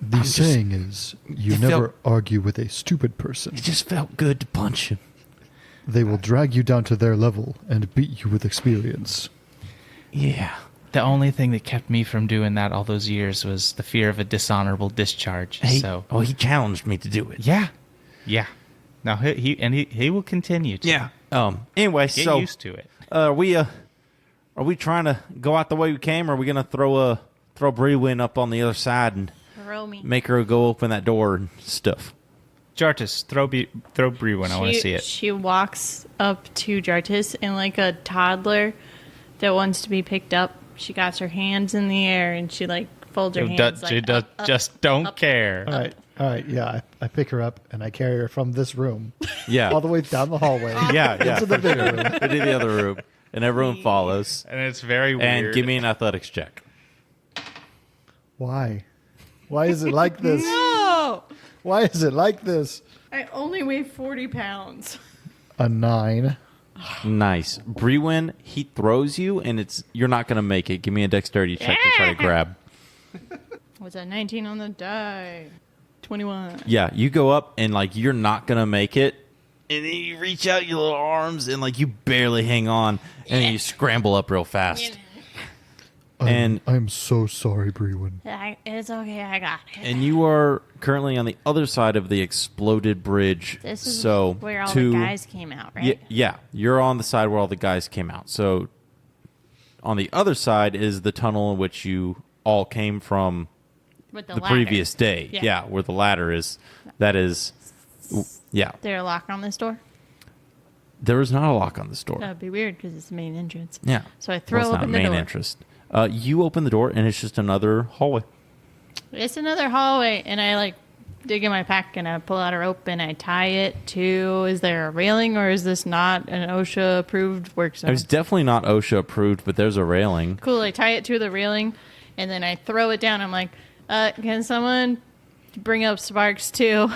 The saying is, you It never felt- argue with a stupid person. It just felt good to punch him. They will drag you down to their level and beat you with experience. Yeah. The only thing that kept me from doing that all those years was the fear of a dishonorable discharge. He challenged me to do it. Yeah. Now he will continue to. Yeah. Anyway, Get so used to it. are we trying to go out the way we came, or are we gonna throw Brewin up on the other side and Throw me. make her go open that door and stuff? Jartis, throw Brewin. I want to see it. She walks up to Jartis and like a toddler that wants to be picked up. She got her hands in the air and she like folds her hands. Just don't care. All right, yeah. I pick her up and I carry her from this room Yeah. all the way down the hallway. yeah. Into the big room. Into the other room, and everyone follows. And it's very weird. And give me an athletics check. Why? Why is it like this? No! Why is it like this? I only weigh 40 pounds. A 9. Nice. Brewin, he throws you, and you're not gonna make it. Give me a dexterity check to try to grab. What's that? 19 on the die. 21. Yeah, you go up and like you're not gonna make it, and then you reach out your little arms and like you barely hang on, and then you scramble up real fast. And- I'm so sorry, Brewin. It's okay. I got it. And you are currently on the other side of the exploded bridge. This is so where all the guys came out, right? Yeah, you're on the side where all the guys came out. So on the other side is the tunnel in which you all came from With the ladder. previous day. Yeah. Yeah, where the ladder is. That is, yeah. Is there a lock on this door? There is not a lock on this door. That would be weird because it's the main entrance. Yeah. So I throw Well, it's not open the main door. interest. You open the door and it's just another hallway. It's another hallway, and I like dig in my pack and I pull out a rope and I tie it to. Is there a railing or is this not an OSHA approved work zone? It's definitely not OSHA approved, but there's a railing. Cool. I tie it to the railing, and then I throw it down. I'm like, can someone bring up Sparks too?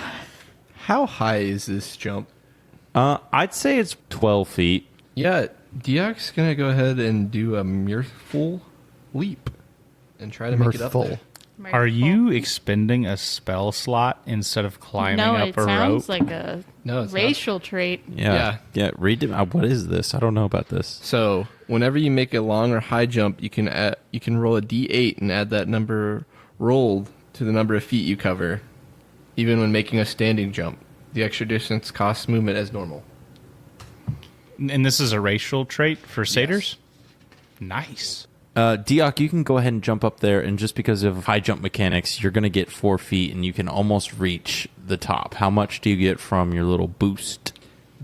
How high is this jump? I'd say it's 12 feet. Yeah, Deok's gonna go ahead and do a mirthful leap and try to make it up there. Mirthful. Are you expending a spell slot instead of climbing No, up it a sounds rope? like a No, it's not. racial trait. Yeah. Read it. What is this? I don't know about this. So whenever you make a long or high jump, you can roll a d8 and add that number rolled to the number of feet you cover, even when making a standing jump. The extra distance costs movement as normal. And this is a racial trait for satyrs? Nice. Deok, you can go ahead and jump up there, and just because of high jump mechanics, you're going to get 4 feet, and you can almost reach the top. How much do you get from your little boost?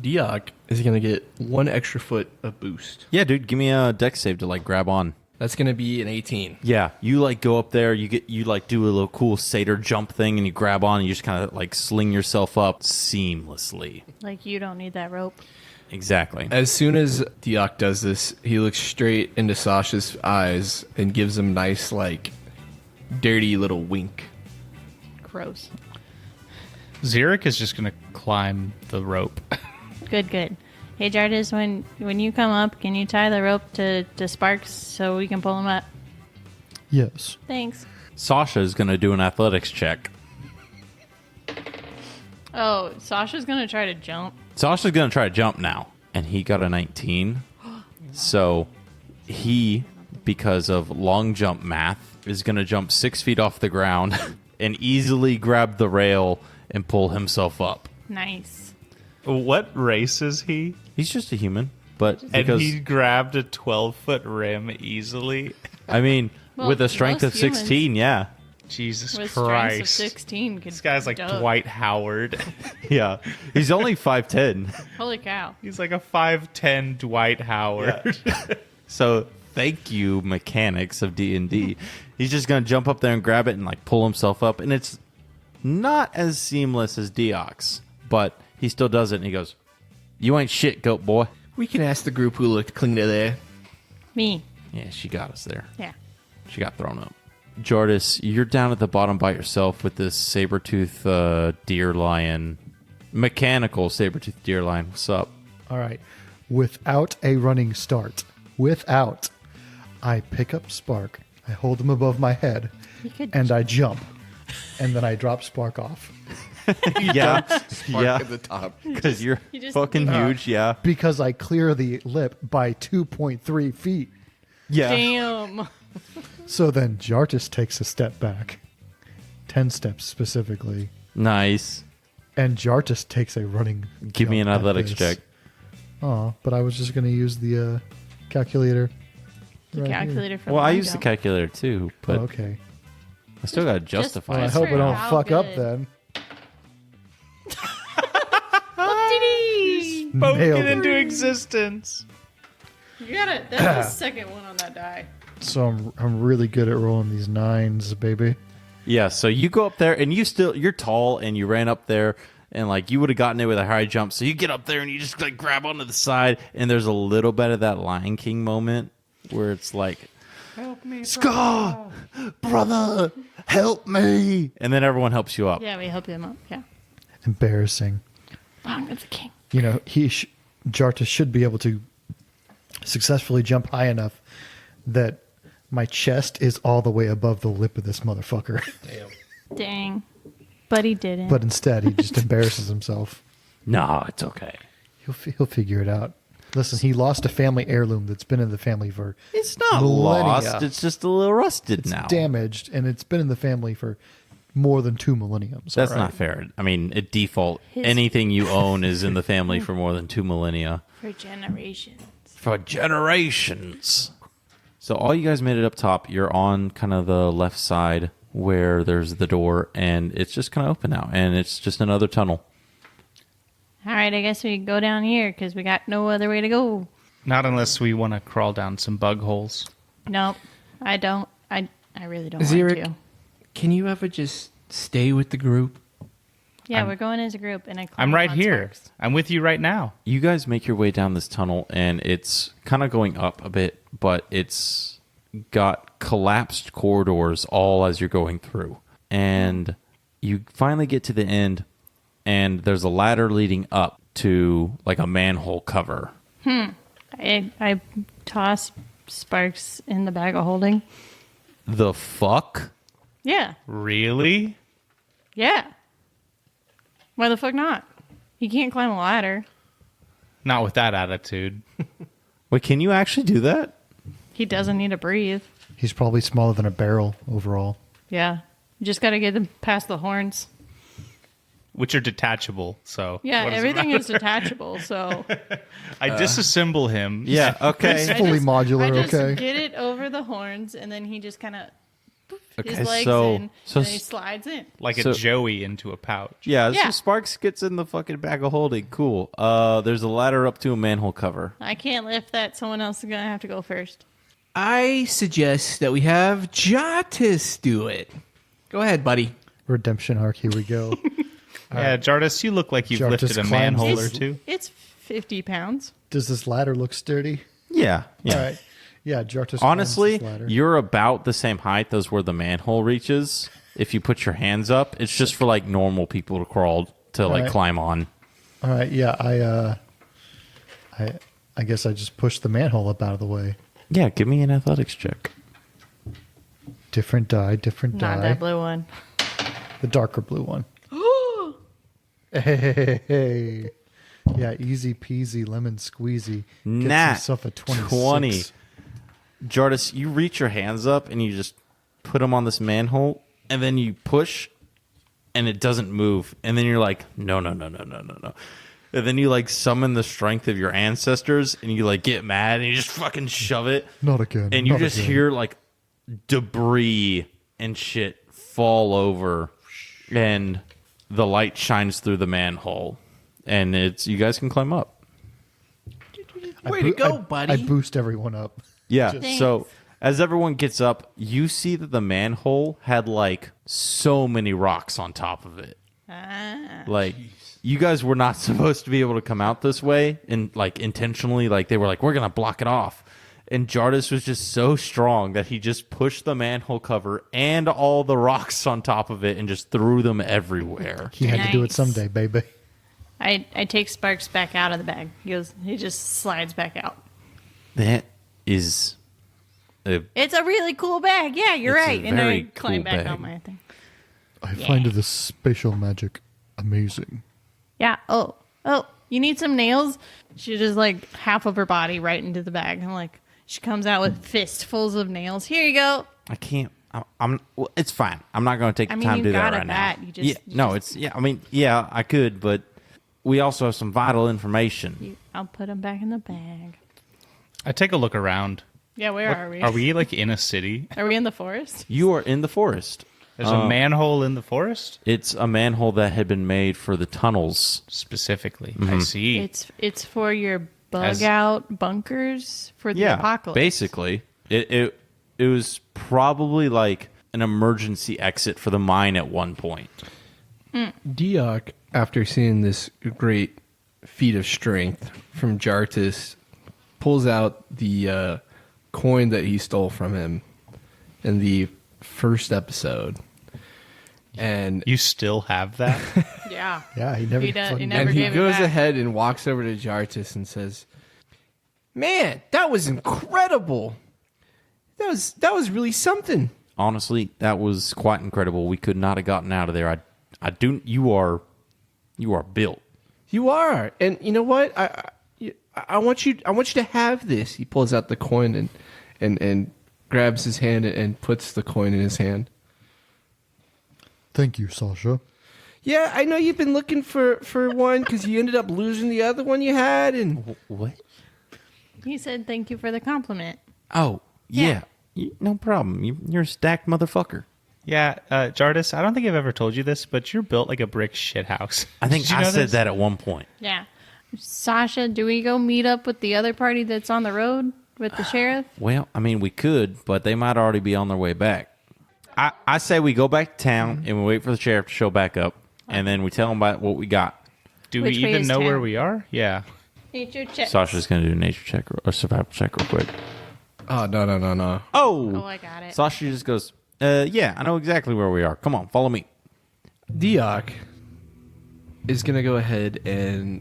Deok is gonna get 1 extra foot of boost. Yeah, dude, give me a dex save to like grab on. That's gonna be an 18. Yeah, you like go up there, you like do a little cool satyr jump thing, and you grab on, and you just kind of like sling yourself up seamlessly. Like you don't need that rope. Exactly. As soon as Deok does this, he looks straight into Sasha's eyes and gives him nice, like, dirty little wink. Gross. Xeric is just going to climb the rope. Good. Hey, Jartis, when you come up, can you tie the rope to Sparks so we can pull him up? Yes. Thanks. Sasha is going to do an athletics check. Oh, Sasha's gonna try to jump. Sasha's going to try to jump now, and he got a 19. So he, because of long jump math, is going to jump 6 feet off the ground and easily grab the rail and pull himself up. Nice. What race is he? He's just a human, but And because he grabbed a 12-foot rim easily? I mean, Well, with a strength of most humans- 16, yeah. Jesus With strengths of Christ. 16 could This guy's like dunk. Dwight Howard. Yeah. He's only 5'10". Holy cow. He's like a 5'10 Dwight Howard. So thank you, mechanics of D&D. He's just going to jump up there and grab it and like pull himself up. And it's not as seamless as Deok's, but he still does it. And he goes, "You ain't shit, goat boy." We can ask the group who looked cleaner there. Me. Yeah, she got us there. Yeah. She got thrown up. Jardis, you're down at the bottom by yourself with this saber-tooth deer lion. Mechanical saber-tooth deer lion. What's up? All right. Without a running start, without. I pick up Spark, I hold him above my head, and I jump. And then I drop Spark off. Yeah. Spark at the top. Because you're just- fucking huge, yeah. Because I clear the lip by 2.3 feet. Yeah. Damn. So then Jartis takes a step back. 10 steps specifically. Nice. And Jartis takes a running. Give me an jump at athletics this. check. Oh, but I was just going to use the calculator. The right calculator for Well, I long used the jump. calculator too, here. but Oh, okay. I still got to justify Well, I it. hope for I don't how fuck up good. then. Whoopsie-dee. Nailed Spoken it. into existence. You got it. That's the second one on that die. So I'm really good at rolling these 9s, baby. Yeah, so you go up there and you're tall and you ran up there and like you would have gotten it with a high jump. So you get up there and you just like grab onto the side and there's a little bit of that Lion King moment where it's like, Help me, Scar, brother, help me. And then everyone helps you up. Yeah, we help him up. Yeah. Embarrassing. Long as the king. You know, Jartis should be able to successfully jump high enough that my chest is all the way above the lip of this motherfucker. Dang. But he didn't. But instead, he just embarrasses himself. No, it's okay. He'll figure it out. Listen, he lost a family heirloom that's been in the family for It's not millennia. lost. It's just a little rusted now. damaged, and it's been in the family for more than 2 millenniums. That's all right? not fair. I mean, at default, His- anything you own is in the family for more than 2 millennia. For generations. For generations. So all you guys made it up top. You're on kind of the left side where there's the door, and it's just kind of open now, and it's just another tunnel. All right, I guess we go down here because we got no other way to go. Not unless we want to crawl down some bug holes. Nope, I don't. I really don't Xeric, want to. can you ever just stay with the group? Yeah, we're going as a group, and I'm climb right on here. Sparks. I'm with you right now. You guys make your way down this tunnel, and it's kind of going up a bit, but it's got collapsed corridors all as you're going through. And you finally get to the end, and there's a ladder leading up to like a manhole cover. I toss Sparks in the bag of holding. The fuck? Yeah, Really? yeah. Why the fuck not? He can't climb a ladder. Not with that attitude. Wait, can you actually do that? He doesn't need to breathe. He's probably smaller than a barrel overall. Yeah, you just got to get him past the horns. Which are detachable, so... Yeah, what does it everything matter? is detachable, so I disassemble him. Yeah, okay. It's fully modular, I just okay? get it over the horns, and then he just kind of Okay, his legs so- in, so and he s- slides in. Like So- a Joey into a pouch. Yeah, Yeah. so Sparks gets in the fucking bag of holding. Cool. There's a ladder up to a manhole cover. I can't lift that. Someone else is gonna have to go first. I suggest that we have Jartis do it. Go ahead, buddy. Redemption arc, here we go. Yeah, Jartis, you look like you've Jartis lifted a climbs manhole this- or two. It's 50 pounds. Does this ladder look sturdy? Yeah. Yeah. All right. Yeah, Jartis. Honestly, climbs this ladder. you're about the same height as where the manhole reaches. If you put your hands up, it's just for like normal people to crawl to like Right. climb on. All right. Yeah, I guess I just pushed the manhole up out of the way. Yeah, give me an athletics check. Different die, different Not die. that blue one. The darker blue one. Hey. Yeah, easy peasy lemon squeezy. Gets Nat himself a 26. 20. Jartis, you reach your hands up and you just put them on this manhole, and then you push, and it doesn't move. And then you're like, no. And then you like summon the strength of your ancestors, and you like get mad, and you just fucking shove it. Not again. And you not just again. hear like debris and shit fall over, and the light shines through the manhole, and it's you guys can climb up. Way to go, buddy. I boost everyone up. Yeah. Thanks. So as everyone gets up, you see that the manhole had like so many rocks on top of it. Like you guys were not supposed to be able to come out this way, and like intentionally, like they were like, we're gonna block it off. And Jartis was just so strong that he just pushed the manhole cover and all the rocks on top of it and just threw them everywhere. He had to do it Nice. someday, baby. I take Sparks back out of the bag. He just slides back out. That is It's a really cool bag. Yeah, you're It's a right. And very I climb cool back bag. on my thing. I find this spatial magic amazing. Yeah. Oh, you need some nails? She just like half of her body right into the bag. And like, she comes out with fistfuls of nails. Here you go. I can't. Well, it's fine. I'm not going to take the time to do that right now. You just, I could, but we also have some vital information. I'll put them back in the bag. I take a look around. Yeah, where are we? Are we like in a city? Are we in the forest? You are in the forest. There's a manhole in the forest? It's a manhole that had been made for the tunnels. Specifically. Mm-hmm. I see. It's for your bug out bunkers for the apocalypse. Basically. It was probably like an emergency exit for the mine at one point. Deok, after seeing this great feat of strength from Jartis, pulls out the coin that he stole from him in the first episode. And You still have that? Yeah. Yeah, he never. He fucking- never and he gave it goes back. ahead and walks over to Jartis and says, "Man, that was incredible. That was really something." Honestly, that was quite incredible. We could not have gotten out of there. You are built. You are, and you know what? I want you to have this. He pulls out the coin and grabs his hand and puts the coin in his hand. Thank you, Sasha. Yeah, I know you've been looking for one because you ended up losing the other one you had, and What? He said thank you for the compliment. Oh, yeah. No problem. You're a stacked motherfucker. Yeah, Jartis, I don't think I've ever told you this, but you're built like a brick shithouse. I think Did you I know said this? that at one point. Yeah. Sasha, do we go meet up with the other party that's on the road with the sheriff? Well, I mean, we could, but they might already be on their way back. I say we go back to town and we wait for the sheriff to show back up, and then we tell them about what we got. Do Which we way even is know where town? we are? Yeah. Nature check. Sasha's going to do a nature check or survival check real quick. oh no. Oh, I got it. Sasha just goes, yeah, I know exactly where we are. Come on, follow me. Deok is gonna go ahead and,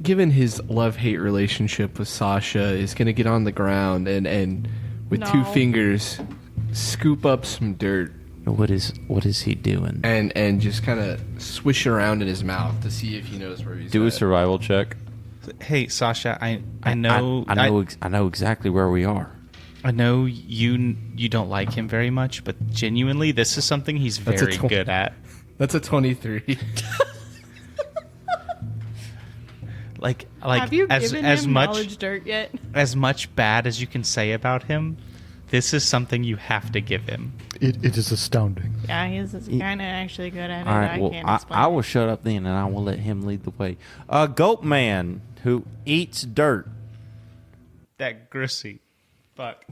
given his love-hate relationship with Sasha, is gonna get on the ground and with two No. fingers scoop up some dirt What is he doing? and just kind of swish it around in his mouth to see if he knows where he's Do a at. survival check. Hey, Sasha, I know I know exactly where we are. I know you don't like him very much, but genuinely, this is something he's That's a very tw- good at. That's a 23. Like Have you given as him much knowledge dirt yet? as much bad as you can say about him, this is something you have to give him. It is astounding. Yeah, he's kind of actually good at it. All right, I well, can't explain. I will shut up then, and I will let him lead the way. Goat man who eats dirt. That grissy. Fuck.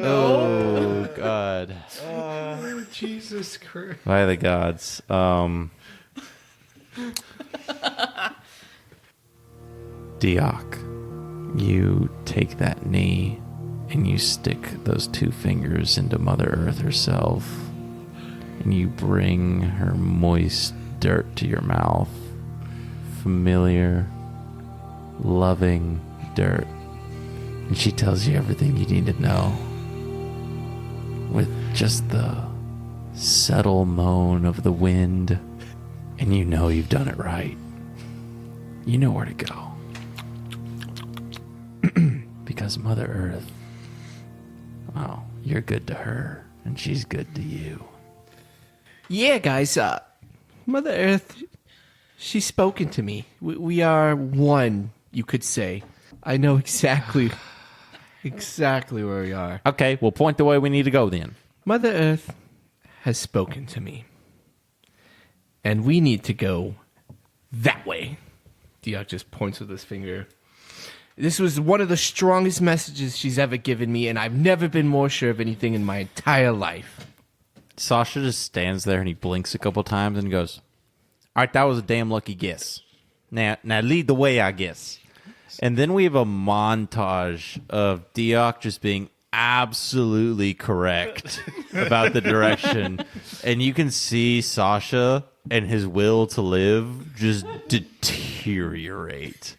Oh, God. Jesus Christ. By the gods. Deok, you take that knee and you stick those two fingers into Mother Earth herself, and you bring her moist dirt to your mouth. Familiar, loving dirt. And she tells you everything you need to know with just the subtle moan of the wind, and you know you've done it right. You know where to go. Because Mother Earth, well, you're good to her, and she's good to you. Yeah, guys, Mother Earth, she's spoken to me. We are one, you could say. I know exactly where we are. Okay, we'll point the way we need to go then. Mother Earth has spoken to me. And we need to go that way. Deok just points with his finger. This was one of the strongest messages she's ever given me, and I've never been more sure of anything in my entire life. Sasha just stands there and he blinks a couple times and goes, all right, that was a damn lucky guess. Now lead the way, I guess. And then we have a montage of Deok just being absolutely correct about the direction. And you can see Sasha and his will to live just deteriorate.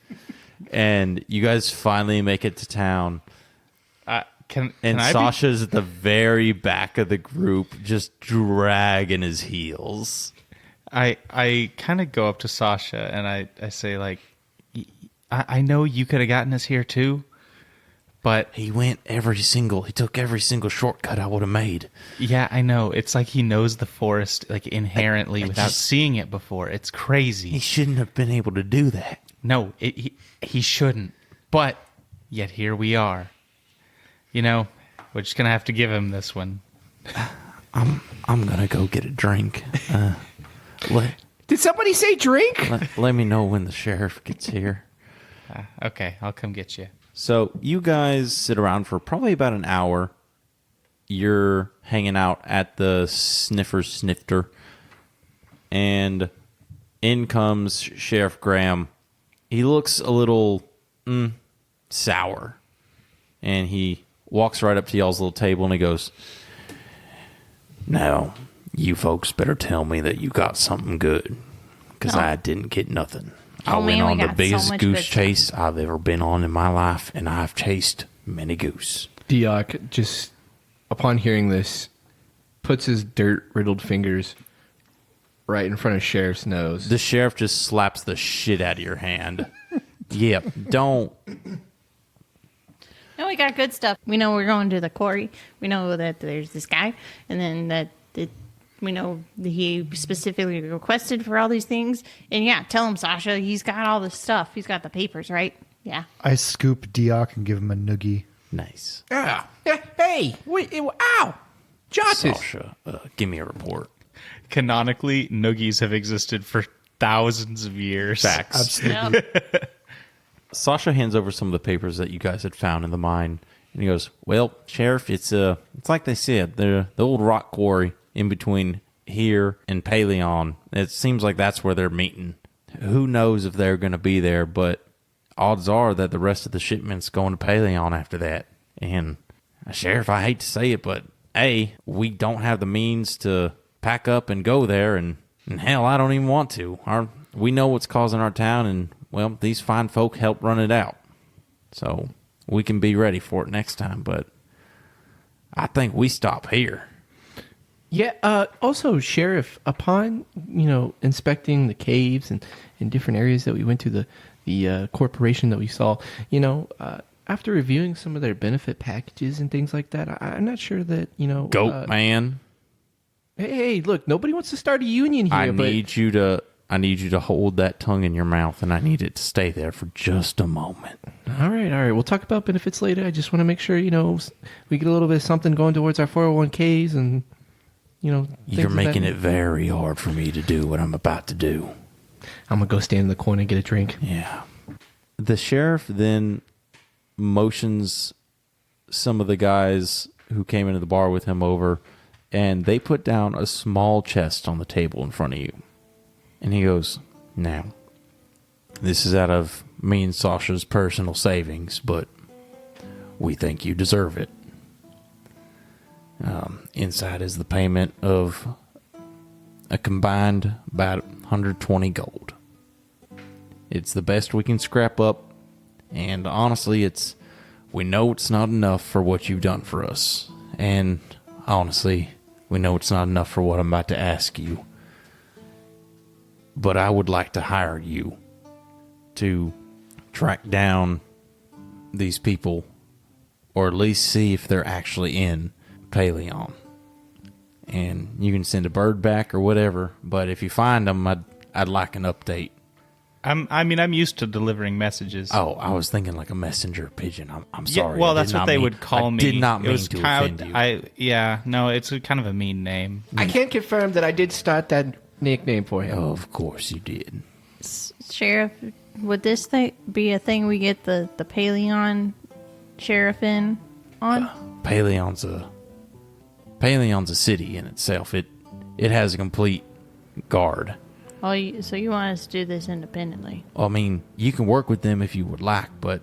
And you guys finally make it to town. Can And I Sasha's at the very back of the group, just dragging his heels. I kind of go up to Sasha and I say, like, I know you could have gotten us here too, but He took every single shortcut I would have made. yeah, I know. It's like he knows the forest like inherently without seeing it before. It's crazy. He shouldn't have been able to do that. No, he shouldn't. But yet here we are. You know, we're just gonna have to give him this one. I'm gonna go get a drink. Did somebody say drink? Let me know when the sheriff gets here. Okay, I'll come get you. So you guys sit around for probably about an hour. You're hanging out at the Snifter, and in comes Sheriff Graham. He looks a little sour, and he walks right up to y'all's little table, and he goes, "Now, you folks better tell me that you got something good, because I didn't get nothing. I Oh, went man, we on the got so biggest much goose good stuff. chase I've ever been on in my life, and I've chased many goose." Deok, just upon hearing this, puts his dirt-riddled fingers right in front of Sheriff's nose. The sheriff just slaps the shit out of your hand. Yep, don't. No, we got good stuff. We know we're going to the quarry. We know that there's this guy, and then we know that he specifically requested for all these things. And yeah, tell him, Sasha, he's got all this stuff. He's got the papers, right? Yeah. I scoop Deok and give him a noogie. Nice. Hey, wait, ow! Justice! Sasha, give me a report. Canonically, noogies have existed for thousands of years. Facts. Absolutely. Yeah. Sasha hands over some of the papers that you guys had found in the mine, and he goes, "Well, Sheriff, it's like they said, the old rock quarry in between here and Paleon. It seems like that's where they're meeting. Who knows if they're going to be there, but odds are that the rest of the shipment's going to Paleon after that. And, Sheriff, I hate to say it, but, A, we don't have the means to pack up and go there, and hell, I don't even want to. We know what's causing our town, and, well, these fine folk help run it out. So we can be ready for it next time, but I think we stop here." Yeah, also, Sheriff, upon, inspecting the caves and different areas that we went to, the corporation that we saw, after reviewing some of their benefit packages and things like that, I'm not sure that, Goat man. Hey, look, nobody wants to start a union here, I but need you to hold that tongue in your mouth, and I need it to stay there for just a moment. All right. We'll talk about benefits later. I just want to make sure, we get a little bit of something going towards our 401ks and, things You're of making that. it very hard for me to do what I'm about to do. I'm going to go stand in the corner and get a drink. Yeah. The sheriff then motions some of the guys who came into the bar with him over, and they put down a small chest on the table in front of you. And he goes, "Now, this is out of me and Sasha's personal savings, but we think you deserve it. Inside is the payment of a combined about 120 gold. It's the best we can scrap up, and honestly, we know it's not enough for what you've done for us. And honestly, we know it's not enough for what I'm about to ask you. But I would like to hire you to track down these people, or at least see if they're actually in Paleon. And you can send a bird back or whatever, but if you find them, I'd like an update." I'm used to delivering messages. Oh, I was thinking like a messenger pigeon. I'm sorry. Well, I did that's what not they mean- would call me. I did not It mean was to kind offend you. no, it's a kind of a mean name. I can confirm that I did start that nickname for him. Of course you did. Sheriff, would this be a thing we get the Paleon sheriff in on? Paleon's a city in itself. It has a complete guard. So you want us to do this independently? I mean, you can work with them if you would like, but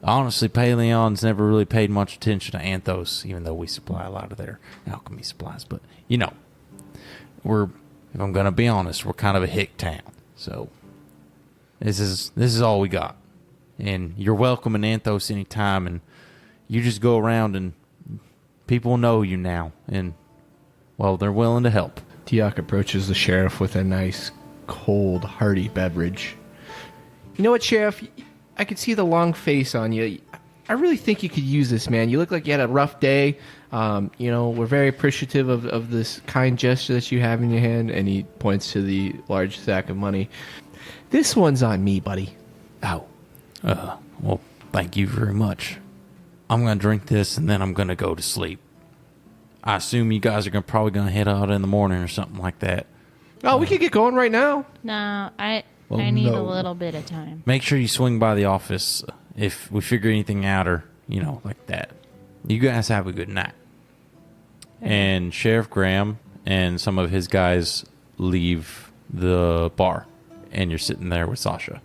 honestly, Paleon's never really paid much attention to Anthos, even though we supply a lot of their alchemy supplies. But, we're if I'm gonna be honest, we're kind of a hick town. So this is all we got. And you're welcome in Anthos anytime, and you just go around and people know you now, and well, they're willing to help. Deok approaches the sheriff with a nice, cold, hearty beverage. You know what, Sheriff? I could see the long face on you. I really think you could use this, man. You look like you had a rough day. We're very appreciative of this kind gesture that you have in your hand, and he points to the large sack of money. This one's on me, buddy. Oh, well, thank you very much. I'm going to drink this, and then I'm going to go to sleep. I assume you guys are probably going to head out in the morning or something like that. Oh, we could get going right now. No, I need a little bit of time. Make sure you swing by the office if we figure anything out or, like that. You guys have a good night. And Sheriff Graham and some of his guys leave the bar, and you're sitting there with Sasha.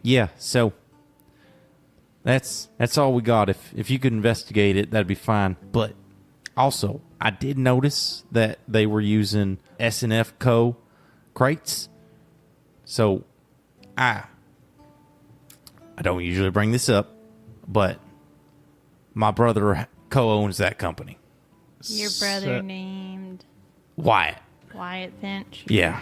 Yeah, so that's all we got. If you could investigate it, that'd be fine. But also, I did notice that they were using S&F Co. crates. So, I don't usually bring this up, but my brother co-owns that company. Your brother named Wyatt. Wyatt Finch. Yeah.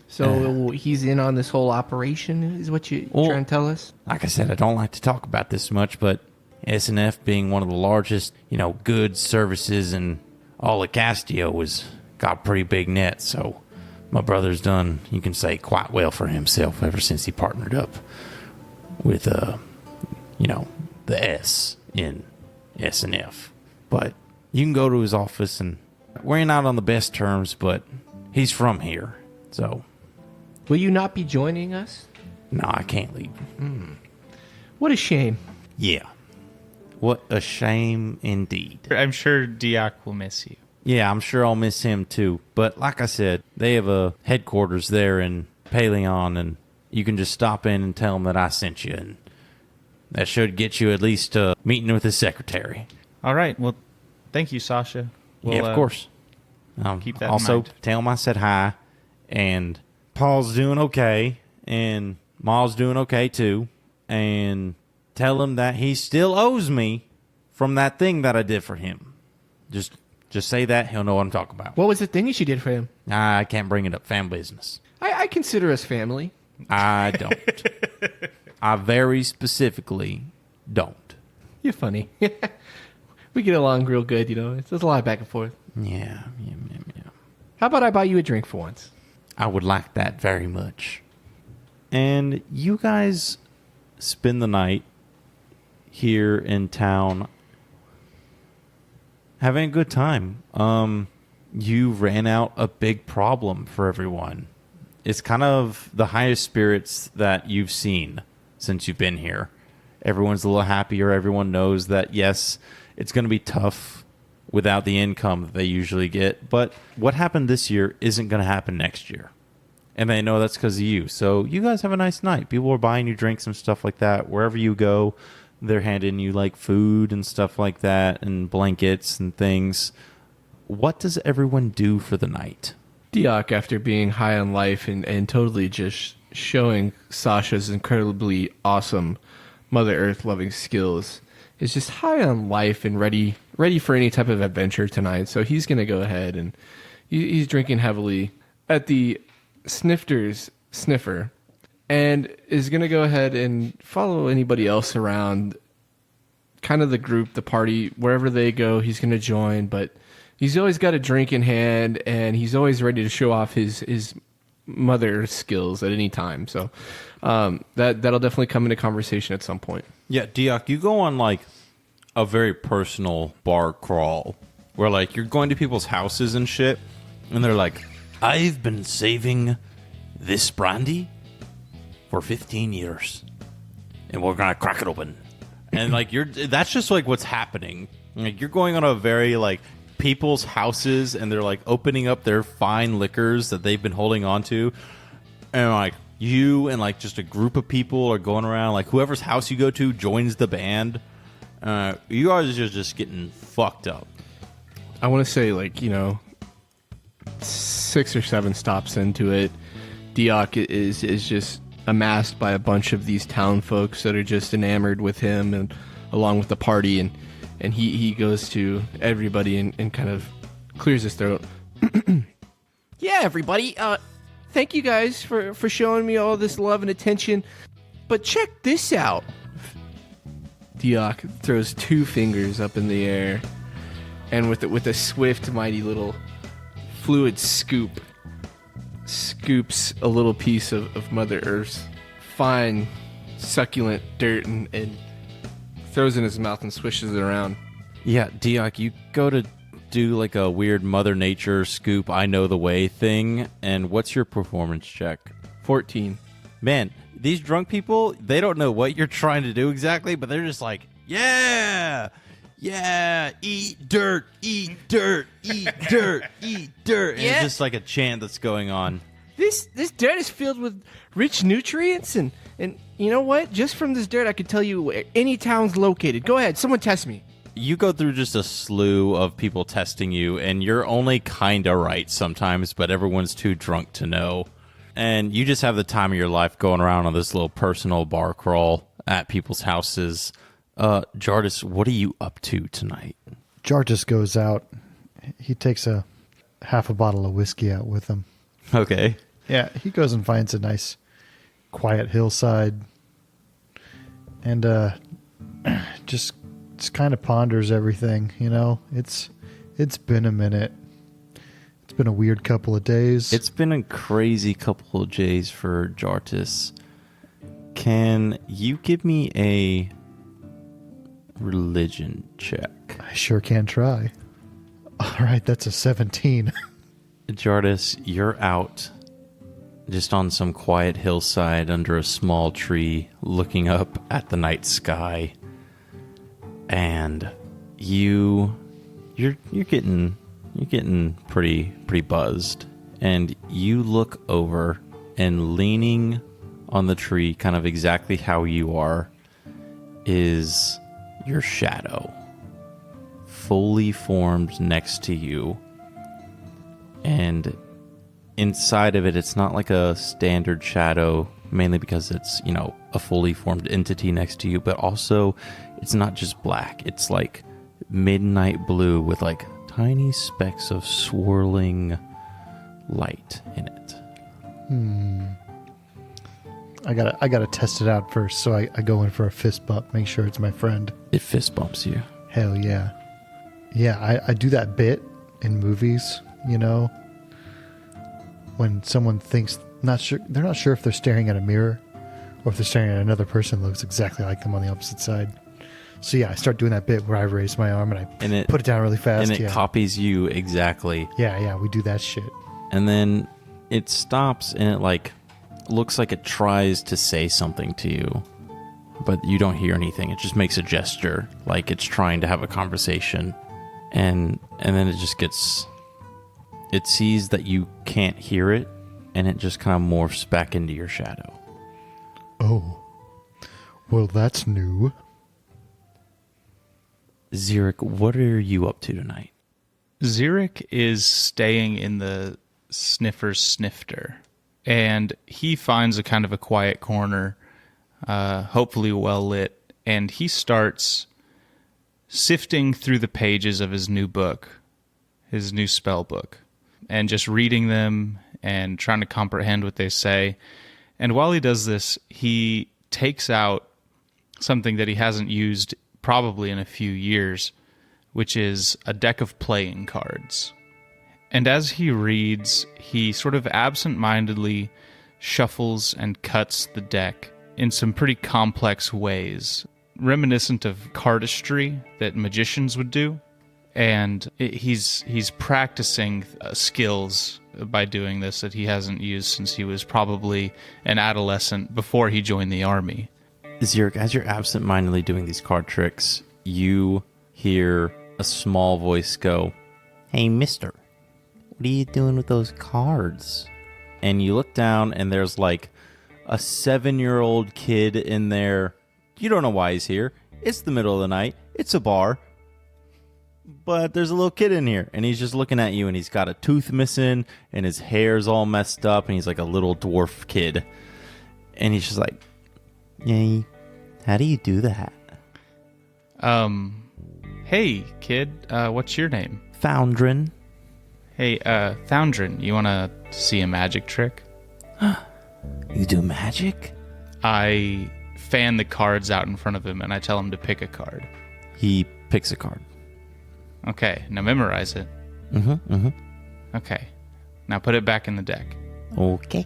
So he's in on this whole operation, is what you're trying to tell us? Like I said, I don't like to talk about this much, but S&F being one of the largest, goods, services, and all of Castillo has got a pretty big net. So my brother's done, you can say, quite well for himself ever since he partnered up with, the S in S&F. But you can go to his office, and we're not on the best terms, but he's from here, so. Will you not be joining us? No, I can't leave. What a shame. Yeah. What a shame indeed. I'm sure Deok will miss you. Yeah, I'm sure I'll miss him too. But like I said, they have a headquarters there in Paleon, and you can just stop in and tell them that I sent you, and that should get you at least a meeting with his secretary. All right. Well, thank you, Sasha. Yeah, of course. Keep that in also, mind. tell him I said hi, and Paul's doing okay, and Ma's doing okay too, and tell him that he still owes me from that thing that I did for him. Just say that. He'll know what I'm talking about. What was the thing you did for him? I can't bring it up. Family business. I consider us family. I don't. I very specifically don't. You're funny. We get along real good, There's a lot of back and forth. Yeah. How about I buy you a drink for once? I would like that very much. And you guys spend the night here in town having a good time. You ran out a big problem for everyone. It's kind of the highest spirits that you've seen since you've been here. Everyone's a little happier. Everyone knows that, yes, it's going to be tough without the income that they usually get. But what happened this year isn't going to happen next year. And they know that's because of you. So you guys have a nice night. People are buying you drinks and stuff like that. Wherever you go, they're handing you like food and stuff like that and blankets and things. What does everyone do for the night? Deok, after being high on life and totally just showing Sasha's incredibly awesome Mother Earth loving skills, is just high on life and ready for any type of adventure tonight. So he's going to go ahead and he's drinking heavily at the Snifter's Sniffer, and is going to go ahead and follow anybody else around, kind of the group, the party, wherever they go, he's going to join. But he's always got a drink in hand, and he's always ready to show off his Mother skills at any time. So that'll definitely come into conversation at some point. Yeah, Deok, you go on like a very personal bar crawl where like you're going to people's houses and shit, and they're like, I've been saving this brandy for 15 years, and we're gonna crack it open. And like that's just like what's happening. Like you're going on a very like people's houses, and they're like opening up their fine liquors that they've been holding on to, and like you and like just a group of people are going around. Like whoever's house you go to joins the band. You guys are just getting fucked up. I want to say 6 6 or 7 stops into it, Deok is just amassed by a bunch of these town folks that are just enamored with him and along with the party, and he goes to everybody and kind of clears his throat. Yeah, everybody, thank you guys for showing me all this love and attention, but check this out. Deok throws 2 fingers up in the air, and with a swift, mighty little fluid scoop, scoops a little piece of Mother Earth's fine, succulent dirt and throws it in his mouth and swishes it around. Yeah, Deok, you go to do like a weird Mother Nature scoop, I know the way thing, and what's your performance check? 14. Man, these drunk people, they don't know what you're trying to do exactly, but they're just like, yeah, eat dirt, eat dirt, eat dirt, eat dirt. And it's just like a chant that's going on. This dirt is filled with rich nutrients, and you know what? Just from this dirt, I can tell you where any town's located. Go ahead, someone test me. You go through just a slew of people testing you, and you're only kind of right sometimes, but everyone's too drunk to know. And you just have the time of your life going around on this little personal bar crawl at people's houses. Jardis, what are you up to tonight? Jartis goes out. He takes a half a bottle of whiskey out with him. Okay. Yeah, he goes and finds a nice, quiet hillside, and just kind of ponders everything. You know, it's been a minute. It's been a weird couple of days. It's been a crazy couple of days for Jartis. Can you give me a religion check? I sure can try. All right, that's a 17. Jartis, you're out just on some quiet hillside under a small tree looking up at the night sky, and you're getting pretty buzzed, and you look over, and leaning on the tree kind of exactly how you are is your shadow, fully formed next to you. And inside of it, it's not like a standard shadow, mainly because it's, you know, a fully formed entity next to you, but also it's not just black. It's like midnight blue with like tiny specks of swirling light in it. I gotta test it out first, so I go in for a fist bump, make sure it's my friend. It fist bumps you. Hell yeah. Yeah, I do that bit in movies, you know, when someone thinks they're not sure if they're staring at a mirror or if they're staring at another person that looks exactly like them on the opposite side. So yeah, I start doing that bit where I raise my arm and I put it down really fast. And it copies you exactly. Yeah, we do that shit. And then it stops and it like looks like it tries to say something to you, but you don't hear anything. It just makes a gesture like it's trying to have a conversation. And then it just gets... It sees that you can't hear it, and it just kind of morphs back into your shadow. Oh. Well, that's new. Xeric, what are you up to tonight? Xeric is staying in the Sniffer's Snifter, and he finds a kind of a quiet corner, hopefully well lit, and he starts sifting through the pages of his new book, his new spell book, and just reading them and trying to comprehend what they say. And while he does this, he takes out something that he hasn't used probably in a few years, which is a deck of playing cards. And as he reads, he sort of absent-mindedly shuffles and cuts the deck in some pretty complex ways, reminiscent of cardistry that magicians would do. And he's practicing skills by doing this that he hasn't used since he was probably an adolescent before he joined the army. Xeric, as you're absent-mindedly doing these card tricks, you hear a small voice go, "Hey, mister, what are you doing with those cards?" And you look down, and there's like a 7-year-old kid in there. You don't know why he's here. It's the middle of the night. It's a bar. but there's a little kid in here, and he's just looking at you, and he's got a tooth missing, and his hair's all messed up, and he's like a little dwarf kid. And he's just like, yay, how do you do that? Hey, kid, what's your name? Foundrin. Hey, Foundrin, you want to see a magic trick? You do magic? I fan the cards out in front of him, and I tell him to pick a card. He picks a card. Okay, now memorize it. Okay, now put it back in the deck. Okay.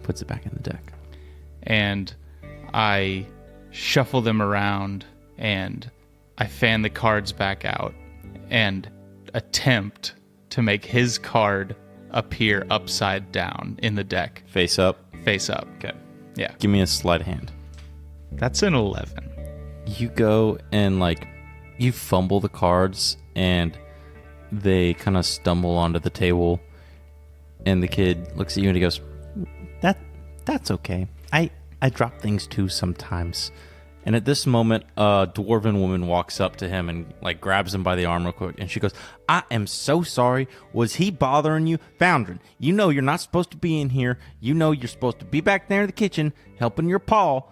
Puts it back in the deck. And I shuffle them around, and I fan the cards back out, and attempt to make his card appear upside down in the deck. Face up. Face up. Okay. Yeah. Give me a sleight of hand. That's an 11. You go and, like, you fumble the cards, and they kind of stumble onto the table, and the kid looks at you and he goes, That's okay. I drop things too sometimes. And at this moment, a dwarven woman walks up to him and like grabs him by the arm real quick. And she goes, I am so sorry. Was he bothering you? Foundrin, you know you're not supposed to be in here. You know you're supposed to be back there in the kitchen helping your pa.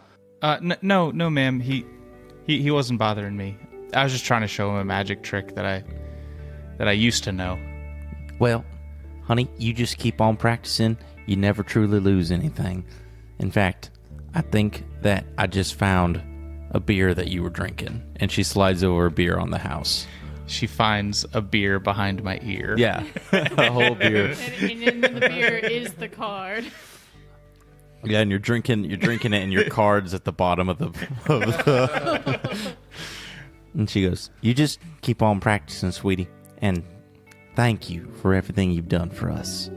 No, ma'am. He wasn't bothering me. I was just trying to show him a magic trick that I used to know. Well, honey, you just keep on practicing. You never truly lose anything. In fact, I think that I just found a beer that you were drinking. And she slides over a beer on the house. She finds a beer behind my ear. Yeah, a whole beer. And in the beer is the card. Yeah, and you're drinking it, and your card's at the bottom of the. And she goes, "You just keep on practicing, sweetie, and thank you for everything you've done for us."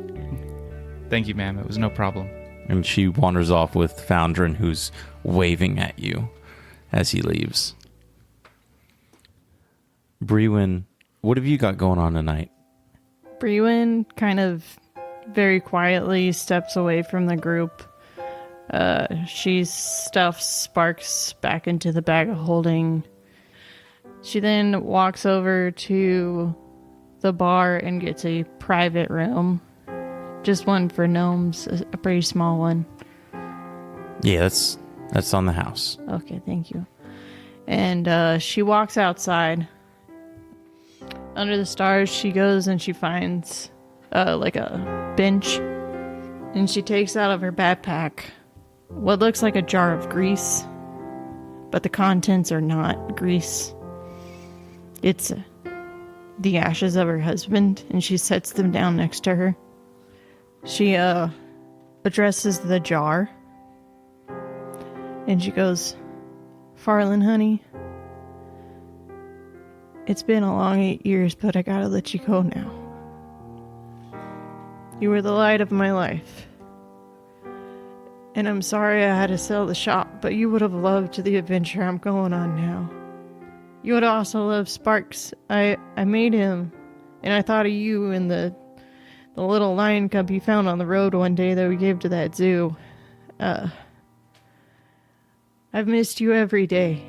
Thank you, ma'am. It was no problem. And she wanders off with Foundrin, who's waving at you as he leaves. Brewin, what have you got going on tonight? Brewin kind of very quietly steps away from the group. She stuffs Sparks back into the bag of holding. She then walks over to the bar and gets a private room. Just one for gnomes, a pretty small one. Yeah, that's on the house. Okay, thank you. And she walks outside. Under the stars, she goes and she finds like a bench. And she takes out of her backpack what looks like a jar of grease. But the contents are not grease. It's the ashes of her husband, and she sets them down next to her. She addresses the jar, and she goes, "Farland, honey, it's been a long 8 years, but I gotta let you go now. You were the light of my life. And I'm sorry I had to sell the shop, but you would have loved the adventure I'm going on now. You would also love Sparks. I made him, and I thought of you and the little lion cub you found on the road one day that we gave to that zoo. I've missed you every day.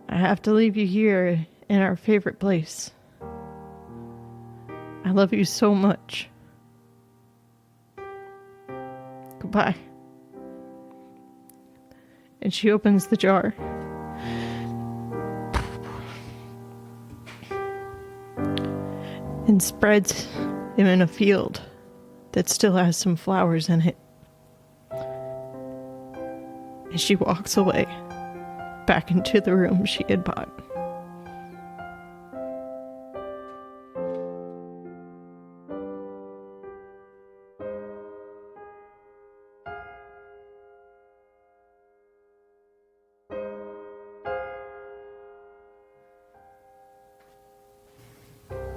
I have to leave you here in our favorite place. I love you so much. Goodbye." And she opens the jar. And spreads him in a field that still has some flowers in it. And she walks away, back into the room she had bought.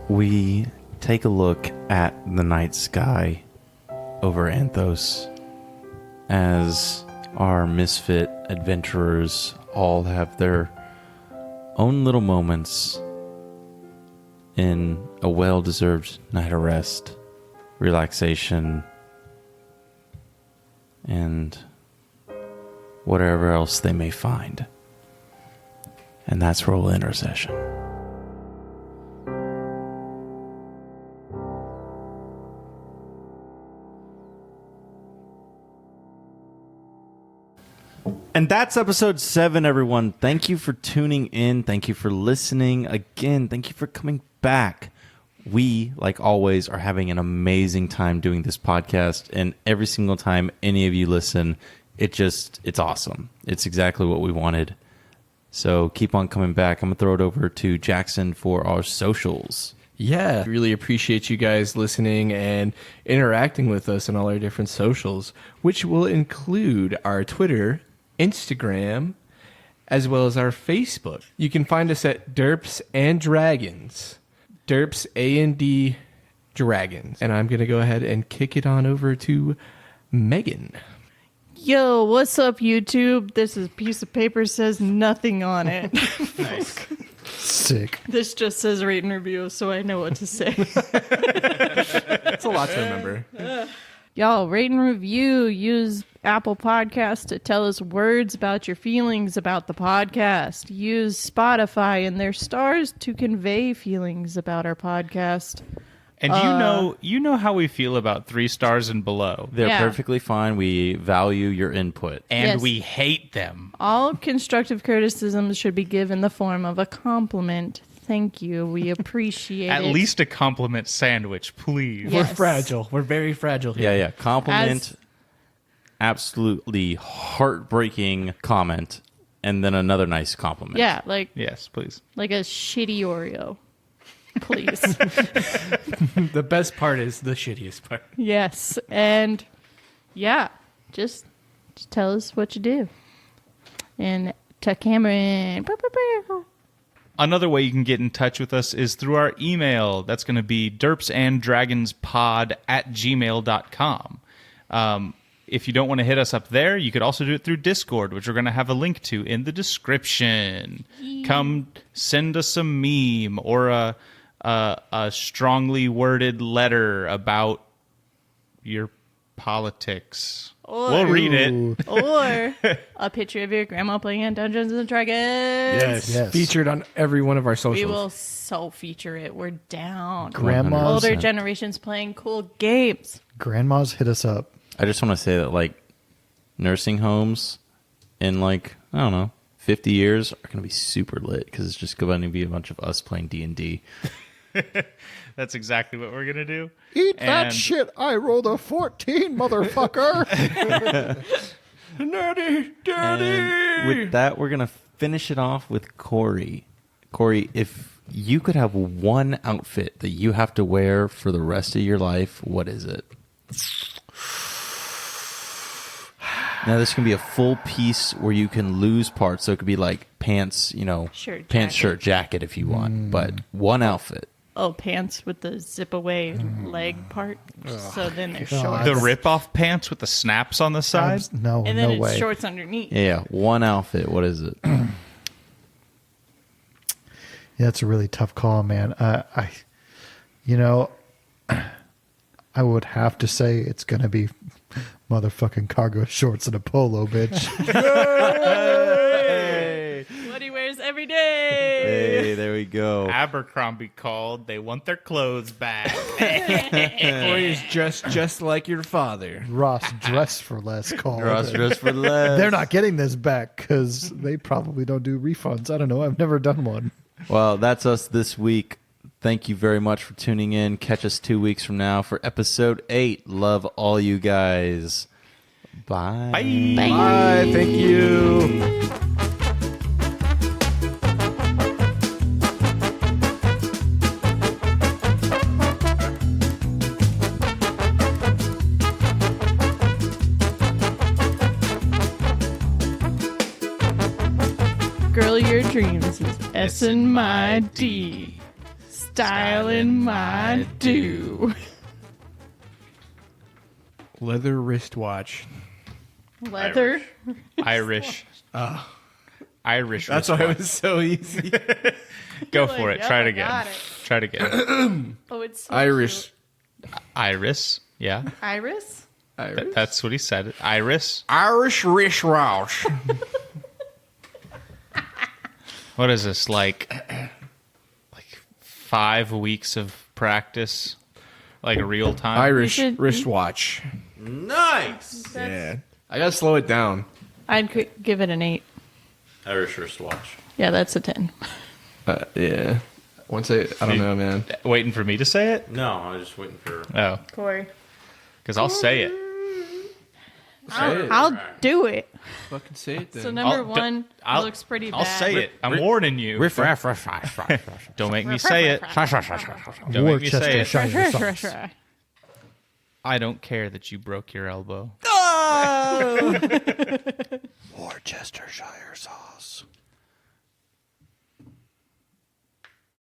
We take a look at the night sky over Anthos as our misfit adventurers all have their own little moments in a well-deserved night of rest, relaxation, and whatever else they may find. And that's where we'll end our session. And that's episode 7, everyone. Thank you for tuning in. Thank you for listening. Again, thank you for coming back. We, like always, are having an amazing time doing this podcast. And every single time any of you listen, it's awesome. It's exactly what we wanted. So keep on coming back. I'm going to throw it over to Jackson for our socials. Yeah, really appreciate you guys listening and interacting with us on all our different socials, which will include our Twitter, Instagram, as well as our Facebook. You can find us at Derps and Dragons. Derps A&D Dragons. And I'm going to go ahead and kick it on over to Megan. Yo, what's up, YouTube? This is piece of paper says nothing on it. Nice. Sick. This just says rate and review, so I know what to say. That's a lot to remember. Y'all, rate and review. Use Apple Podcasts to tell us words about your feelings about the podcast. Use Spotify and their stars to convey feelings about our podcast. And you know how we feel about 3 stars and below. They're Yeah. perfectly fine. We value your input. And Yes. we hate them. All constructive criticisms should be given the form of a compliment. Thank you. We appreciate At it. least a compliment sandwich, please. Yes. We're fragile. We're very fragile here. Yeah. Compliment, absolutely heartbreaking comment, and then another nice compliment. Yeah, like Yes, please. a shitty Oreo. Please. The best part is the shittiest part. Yes. And yeah, just tell us what you do. And to Cameron. Another way you can get in touch with us is through our email. That's going to be derpsanddragonspod@gmail.com. If you don't want to hit us up there, you could also do it through Discord, which we're going to have a link to in the description. Come send us a meme or a strongly worded letter about your politics. We'll read it. Or a picture of your grandma playing on Dungeons and Dragons. Yes. Featured on every one of our socials. We will so feature it. We're down. Grandmas, Older generations playing cool games. grandmas hit us up. I just want to say that, like, nursing homes in, like, I don't know, 50 years are going to be super lit because it's just going to be a bunch of us playing D&D. That's exactly what we're going to do. Eat that And- shit. I rolled a 14, motherfucker. Nerdy, And with that, we're going to finish it off with Corey. Corey, if you could have one outfit that you have to wear for the rest of your life, what is it? Now, this can be a full piece where you can lose parts. So it could be like pants, Shirt, pants, jacket. shirt, jacket if you want. But one outfit. Oh, pants with the zip away leg part. So then they're shorts. The rip-off pants with the snaps on the side? No, And then no it's way. shorts underneath. Yeah, one outfit. What is it? Yeah, it's a really tough call, man. I would have to say it's gonna be motherfucking cargo shorts and a polo, bitch. What he wears every day. Hey, there we go. Abercrombie called. They want their clothes back. Corey's dressed just like your father. Ross Dress for Less called. Ross dress for less. They're not getting this back because they probably don't do refunds. I don't know. I've never done one. Well, that's us this week. Thank you very much for tuning in. Catch us 2 weeks from now for episode 8. Love all you guys. Bye. Bye. Bye. Thank you. Girl, your dreams is S in my D. Style in my do. Leather wristwatch. Leather. Irish. Irish. That's why wristwatch. it was so easy. Go Like, for it. yep, Try it I again. got it. Try it again. Oh, it's so Irish. cute. Iris. Yeah. Iris? That's what he said. Iris. Irish wristwatch. What is this? Like 5 weeks of practice? Like real time? Irish should- wristwatch. Nice. Yeah. I gotta slow it down. give it an 8. Irish wristwatch. Yeah, that's a 10. Yeah. Once I don't know, man. Waiting for me to say it? No, I was just waiting for. Oh, Corey. because I'll say it. Say it. I'll do it. Fucking say it then. So number I'll- one I'll- looks pretty bad. I'll say it. I'm warning you. Don't make me say it. Don't make me say it. Shiner sauce. I don't care that you broke your elbow. Worcestershire sauce.